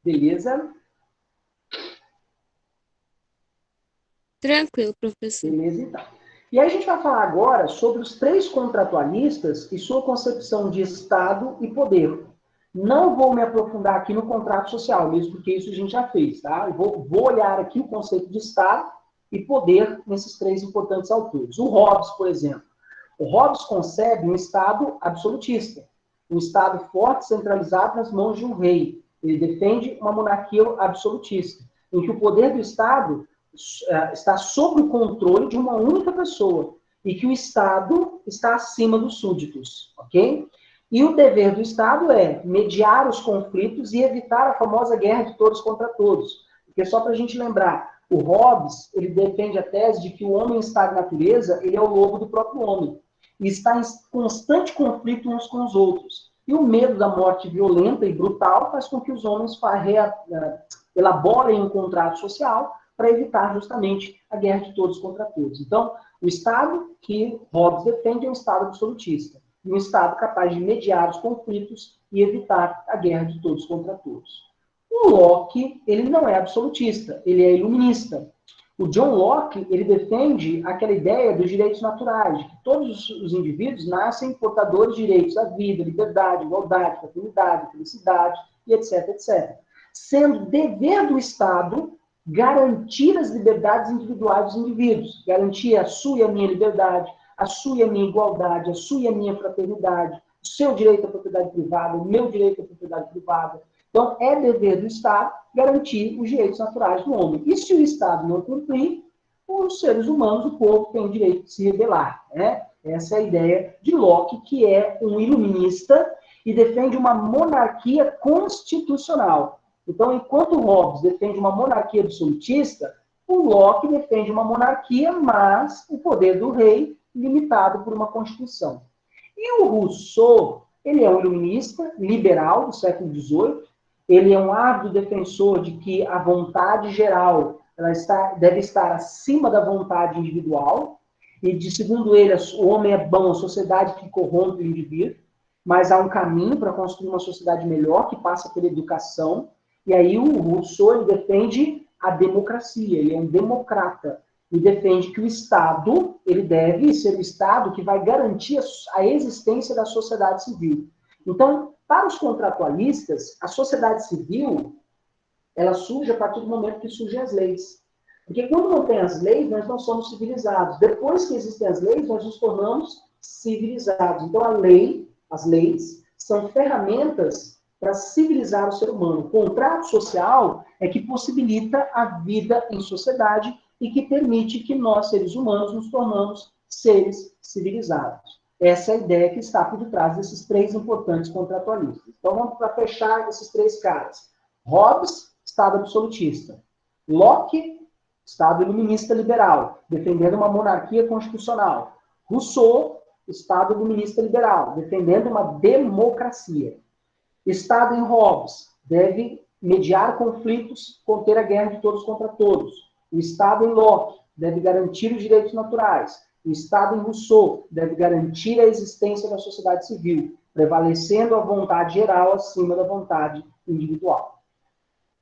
Beleza? Tranquilo, professor. Beleza, então. E aí a gente vai falar agora sobre os 3 contratualistas e sua concepção de Estado e poder. Não vou me aprofundar aqui no contrato social, mesmo porque isso a gente já fez, tá? Eu vou olhar aqui o conceito de Estado e poder nesses 3 importantes autores. O Hobbes, por exemplo. O Hobbes concebe um Estado absolutista, um Estado forte centralizado nas mãos de um rei. Ele defende uma monarquia absolutista, em que o poder do Estado está sob o controle de uma única pessoa e que o Estado está acima dos súditos, ok? E o dever do Estado é mediar os conflitos e evitar a famosa guerra de todos contra todos. Porque só para a gente lembrar, o Hobbes, ele defende a tese de que o homem em estado de natureza, ele é o lobo do próprio homem. E está em constante conflito uns com os outros. E o medo da morte violenta e brutal faz com que os homens elaborem um contrato social para evitar justamente a guerra de todos contra todos. Então, o Estado que Hobbes defende é um Estado absolutista. Um Estado capaz de mediar os conflitos e evitar a guerra de todos contra todos. O Locke, ele não é absolutista, ele é iluminista. O John Locke, ele defende aquela ideia dos direitos naturais, de que todos os indivíduos nascem portadores de direitos à vida, liberdade, igualdade, fraternidade, felicidade, e etc, etc. Sendo dever do Estado garantir as liberdades individuais dos indivíduos, garantir a sua e a minha liberdade, a sua e a minha igualdade, a sua e a minha fraternidade, o seu direito à propriedade privada, o meu direito à propriedade privada. Então, é dever do Estado garantir os direitos naturais do homem. E se o Estado não cumprir, os seres humanos, o povo, tem o direito de se rebelar. Né? Essa é a ideia de Locke, que é um iluminista e defende uma monarquia constitucional. Então, enquanto Hobbes defende uma monarquia absolutista, o Locke defende uma monarquia, mas o poder do rei limitado por uma Constituição. E o Rousseau, ele é um iluminista liberal do século XVIII, ele é um árduo defensor de que a vontade geral deve estar acima da vontade individual, e segundo ele, o homem é bom, a sociedade que corrompe o indivíduo, mas há um caminho para construir uma sociedade melhor, que passa pela educação, e aí o Rousseau ele defende a democracia, ele é um democrata, e defende que o Estado, ele deve ser o Estado que vai garantir a existência da sociedade civil. Então, para os contratualistas, a sociedade civil, ela surge a partir do momento que surgem as leis. Porque quando não tem as leis, nós não somos civilizados. Depois que existem as leis, nós nos tornamos civilizados. Então, as leis, são ferramentas para civilizar o ser humano. O contrato social é que possibilita a vida em sociedade e que permite que nós, seres humanos, nos tornamos seres civilizados. Essa é a ideia que está por detrás desses três importantes contratualistas. Então, vamos para fechar esses três caras. Hobbes, Estado absolutista. Locke, Estado iluminista liberal, defendendo uma monarquia constitucional. Rousseau, Estado iluminista liberal, defendendo uma democracia. Estado em Hobbes deve mediar conflitos, conter a guerra de todos contra todos. O Estado em Locke deve garantir os direitos naturais. O Estado em Rousseau deve garantir a existência da sociedade civil, prevalecendo a vontade geral acima da vontade individual.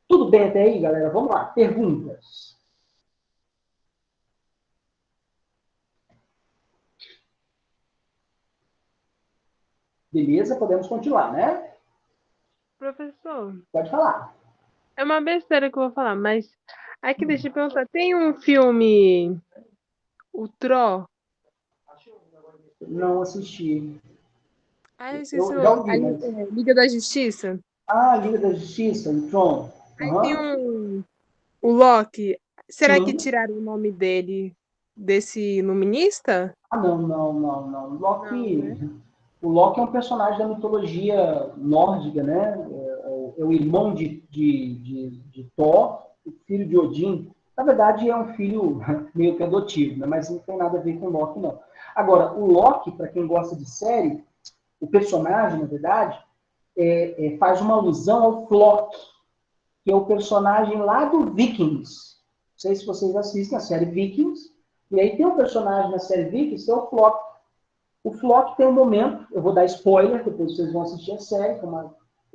Tudo bem até aí, galera? Vamos lá. Perguntas? Beleza? Podemos continuar, né? Professor, Pode falar. é uma besteira que eu vou falar, mas aqui deixa eu perguntar, tem um filme, o Tron? Não assisti. Ah, eu esqueci Eu já o ouvi, mas... Liga da Justiça. Liga da Justiça, o Tron. Aí tem o Loki. Será que Sim. tiraram o nome dele desse iluminista? Não. Loki, Não, né? O Loki é um personagem da mitologia nórdica, né? É o irmão de Thor, o filho de Odin. Na verdade, é um filho meio que adotivo, né? Mas não tem nada a ver com o Loki, não. Agora, o Loki, para quem gosta de série, o personagem, na verdade, faz uma alusão ao Flock, que é o personagem lá do Vikings. Não sei se vocês assistem a série Vikings. E aí tem um personagem na série Vikings, que é o Flock. O Flock tem um momento, eu vou dar spoiler, depois vocês vão assistir a série, que é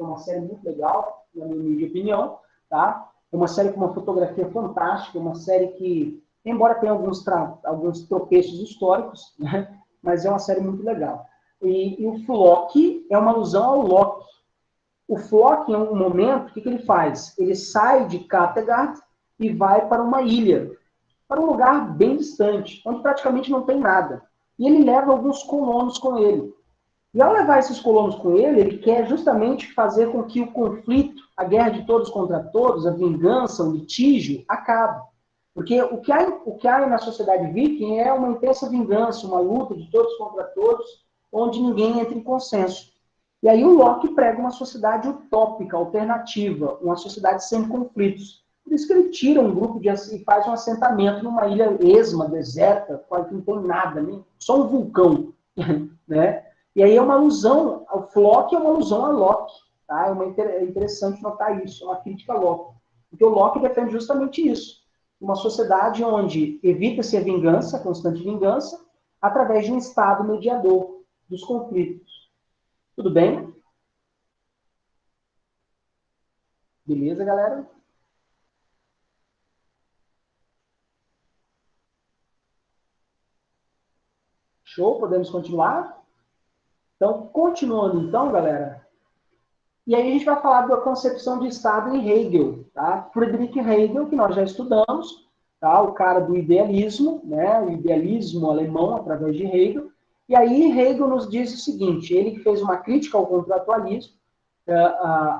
uma série muito legal, na minha opinião, tá? É uma série com uma fotografia fantástica, uma série que, embora tenha alguns tropeços históricos, né? Mas é uma série muito legal. E o Flock é uma alusão ao Loki. O Flock, em um momento, o que ele faz? Ele sai de Kattegat e vai para uma ilha, para um lugar bem distante, onde praticamente não tem nada. E ele leva alguns colonos com ele. E ao levar esses colonos com ele, ele quer justamente fazer com que o conflito, a guerra de todos contra todos, a vingança, o litígio, acabe. Porque o que há na sociedade viking é uma intensa vingança, uma luta de todos contra todos, onde ninguém entra em consenso. E aí o Locke prega uma sociedade utópica, alternativa, uma sociedade sem conflitos. Por isso que ele tira um grupo e faz um assentamento numa ilha esma, deserta, quase não tem nada, né? Só um vulcão. Né? E aí é uma alusão, o Flock é uma alusão a Locke. Tá? É interessante notar isso, é uma crítica a Locke. Porque o Locke defende justamente isso. Uma sociedade onde evita-se a vingança, a constante vingança, através de um Estado mediador dos conflitos. Tudo bem? Beleza, galera? Show? Podemos continuar? Então, continuando então, galera. E aí a gente vai falar da concepção de Estado em Hegel, tá? Friedrich Hegel, que nós já estudamos, tá? O cara do idealismo, né? O idealismo alemão através de Hegel. E aí Hegel nos diz o seguinte, ele que fez uma crítica ao contratualismo,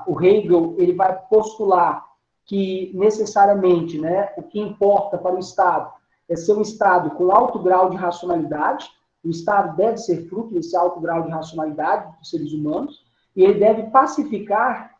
o Hegel ele vai postular que necessariamente, né, o que importa para o Estado é ser um Estado com alto grau de racionalidade. O Estado deve ser fruto desse alto grau de racionalidade dos seres humanos, e ele deve pacificar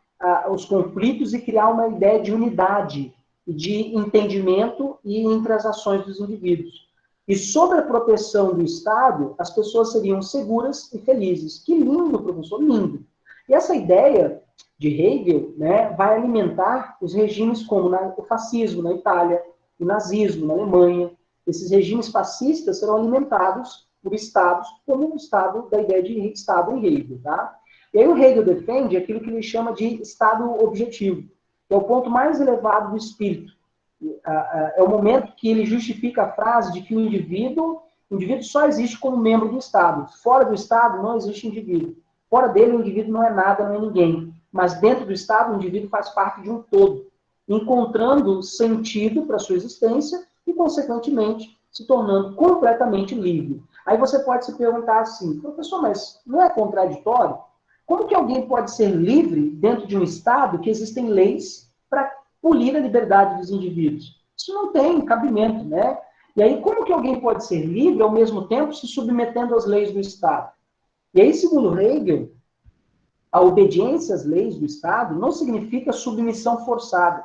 os conflitos e criar uma ideia de unidade, de entendimento e entre as ações dos indivíduos. E sob a proteção do Estado, as pessoas seriam seguras e felizes. Que lindo, professor, lindo. E essa ideia de Hegel, né, vai alimentar os regimes como o fascismo na Itália, o nazismo na Alemanha. Esses regimes fascistas serão alimentados por estados, como o estado da ideia de Estado em Hegel. Tá? E aí o Hegel defende aquilo que ele chama de Estado objetivo, que é o ponto mais elevado do espírito. É o momento que ele justifica a frase de que o indivíduo só existe como membro do Estado. Fora do Estado não existe indivíduo. Fora dele, o indivíduo não é nada, não é ninguém. Mas dentro do Estado, o indivíduo faz parte de um todo, encontrando sentido para a sua existência e, consequentemente, se tornando completamente livre. Aí você pode se perguntar assim, professor, mas não é contraditório? Como que alguém pode ser livre dentro de um Estado que existem leis para polir a liberdade dos indivíduos? Isso não tem cabimento, né? E aí, como que alguém pode ser livre ao mesmo tempo se submetendo às leis do Estado? E aí, segundo Hegel, a obediência às leis do Estado não significa submissão forçada,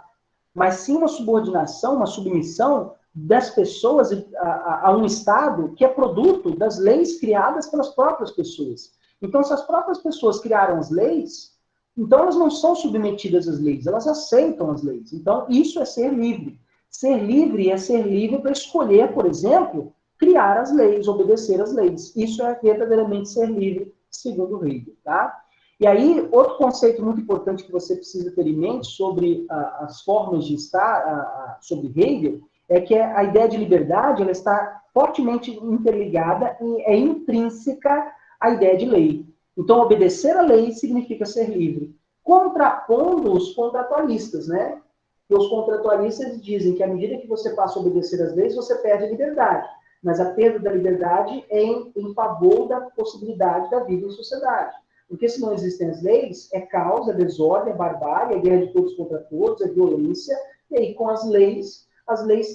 mas sim uma subordinação, uma submissão das pessoas a um Estado que é produto das leis criadas pelas próprias pessoas. Então, se as próprias pessoas criaram as leis, então elas não são submetidas às leis, elas aceitam as leis. Então, isso é ser livre. Ser livre é ser livre para escolher, por exemplo, criar as leis, obedecer às leis. Isso é verdadeiramente ser livre, segundo Hegel, tá? E aí, outro conceito muito importante que você precisa ter em mente sobre as formas de estar, sobre Hegel, é que a ideia de liberdade ela está fortemente interligada e é intrínseca à ideia de lei. Então, obedecer à lei significa ser livre. Contrapondo os contratualistas, né? E os contratualistas dizem que à medida que você passa a obedecer às leis, você perde a liberdade. Mas a perda da liberdade é em favor da possibilidade da vida em sociedade. Porque se não existem as leis, é caos, é desordem, é barbárie, é guerra de todos contra todos, é violência. E aí, com as leis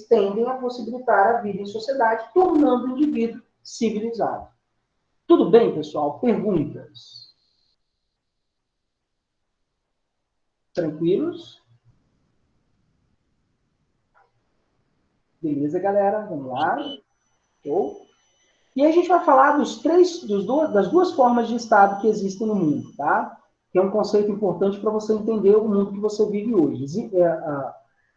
tendem a possibilitar a vida em sociedade, tornando o indivíduo civilizado. Tudo bem, pessoal? Perguntas? Tranquilos? Beleza, galera? Vamos lá. Show? E aí a gente vai falar das duas formas de Estado que existem no mundo, tá? Que é um conceito importante para você entender o mundo que você vive hoje.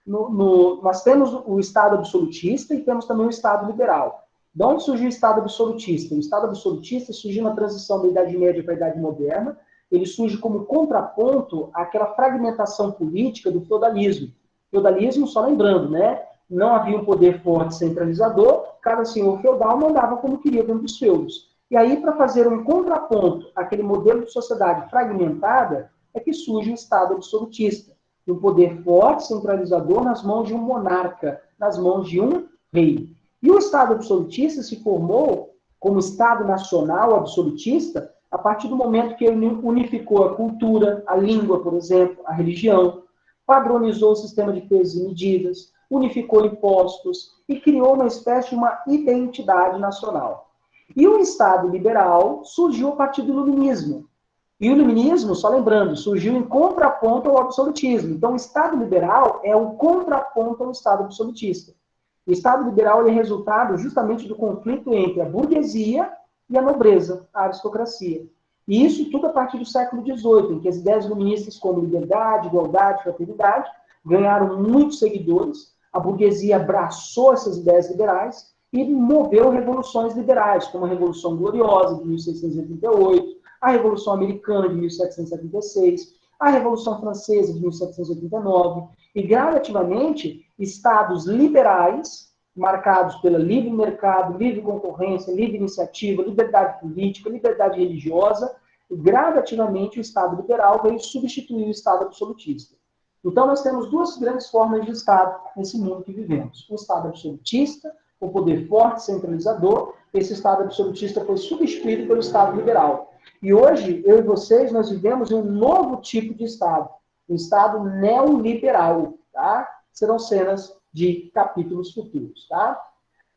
Nós temos o Estado absolutista e temos também o Estado liberal. De onde surgiu o Estado absolutista? O Estado absolutista surgiu na transição da Idade Média para a Idade Moderna. Ele surge como contraponto àquela fragmentação política do feudalismo. Feudalismo, só lembrando, né? Não havia um poder forte centralizador, cada senhor feudal mandava como queria dentro dos feudos. E aí, para fazer um contraponto àquele modelo de sociedade fragmentada, é que surge o Estado absolutista. Um poder forte, centralizador, nas mãos de um monarca, nas mãos de um rei. E o Estado absolutista se formou como Estado nacional absolutista a partir do momento que ele unificou a cultura, a língua, por exemplo, a religião, padronizou o sistema de pesos e medidas, unificou impostos e criou uma espécie de uma identidade nacional. E o Estado liberal surgiu a partir do iluminismo. E o iluminismo, só lembrando, surgiu em contraponto ao absolutismo. Então, o Estado liberal é o contraponto ao Estado absolutista. O Estado liberal é resultado justamente do conflito entre a burguesia e a nobreza, a aristocracia. E isso tudo a partir do século XVIII, em que as ideias iluministas como liberdade, igualdade, fraternidade ganharam muitos seguidores, a burguesia abraçou essas ideias liberais e moveu revoluções liberais, como a Revolução Gloriosa, de 1688, a Revolução Americana, de 1776, a Revolução Francesa, de 1789, e gradativamente, estados liberais, marcados pelo livre mercado, livre concorrência, livre iniciativa, liberdade política, liberdade religiosa, e gradativamente o Estado liberal veio substituir o Estado absolutista. Então, nós temos duas grandes formas de Estado nesse mundo que vivemos. O Estado absolutista, o poder forte, centralizador. Esse Estado absolutista foi substituído pelo Estado liberal. E hoje, eu e vocês, nós vivemos em um novo tipo de Estado. Um Estado neoliberal, tá? Serão cenas de capítulos futuros, tá?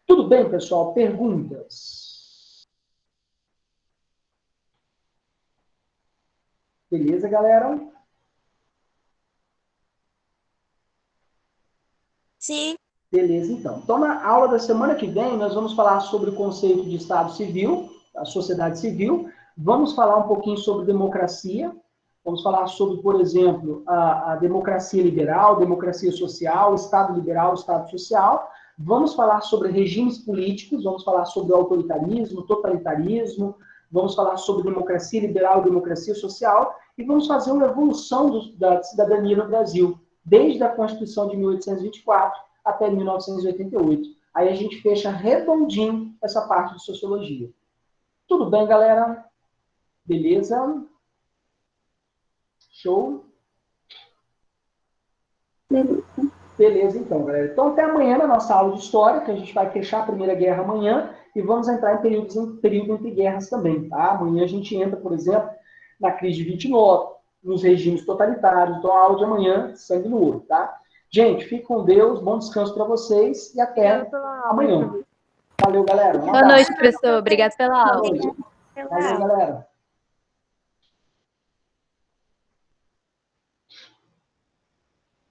Tudo bem, pessoal? Perguntas? Beleza, galera? Sim, Beleza, então. Então, na aula da semana que vem, nós vamos falar sobre o conceito de Estado civil, a sociedade civil, vamos falar um pouquinho sobre democracia, vamos falar sobre, por exemplo, a democracia liberal, democracia social, Estado liberal, Estado social, vamos falar sobre regimes políticos, vamos falar sobre autoritarismo, totalitarismo, vamos falar sobre democracia liberal e democracia social, e vamos fazer uma evolução da cidadania no Brasil, desde a Constituição de 1824 até 1988. Aí a gente fecha redondinho essa parte de sociologia. Tudo bem, galera? Beleza? Show? Beleza. Beleza, então, galera. Então, até amanhã na nossa aula de história, que a gente vai fechar a Primeira Guerra amanhã, e vamos entrar em período entre guerras também, tá? Amanhã a gente entra, por exemplo, na crise de 29, nos regimes totalitários. Então, a aula de amanhã, sangue no olho, tá? Gente, fique com Deus, bom descanso para vocês e até amanhã. Valeu, galera. Boa noite, professor. Obrigado pela aula. Valeu, galera.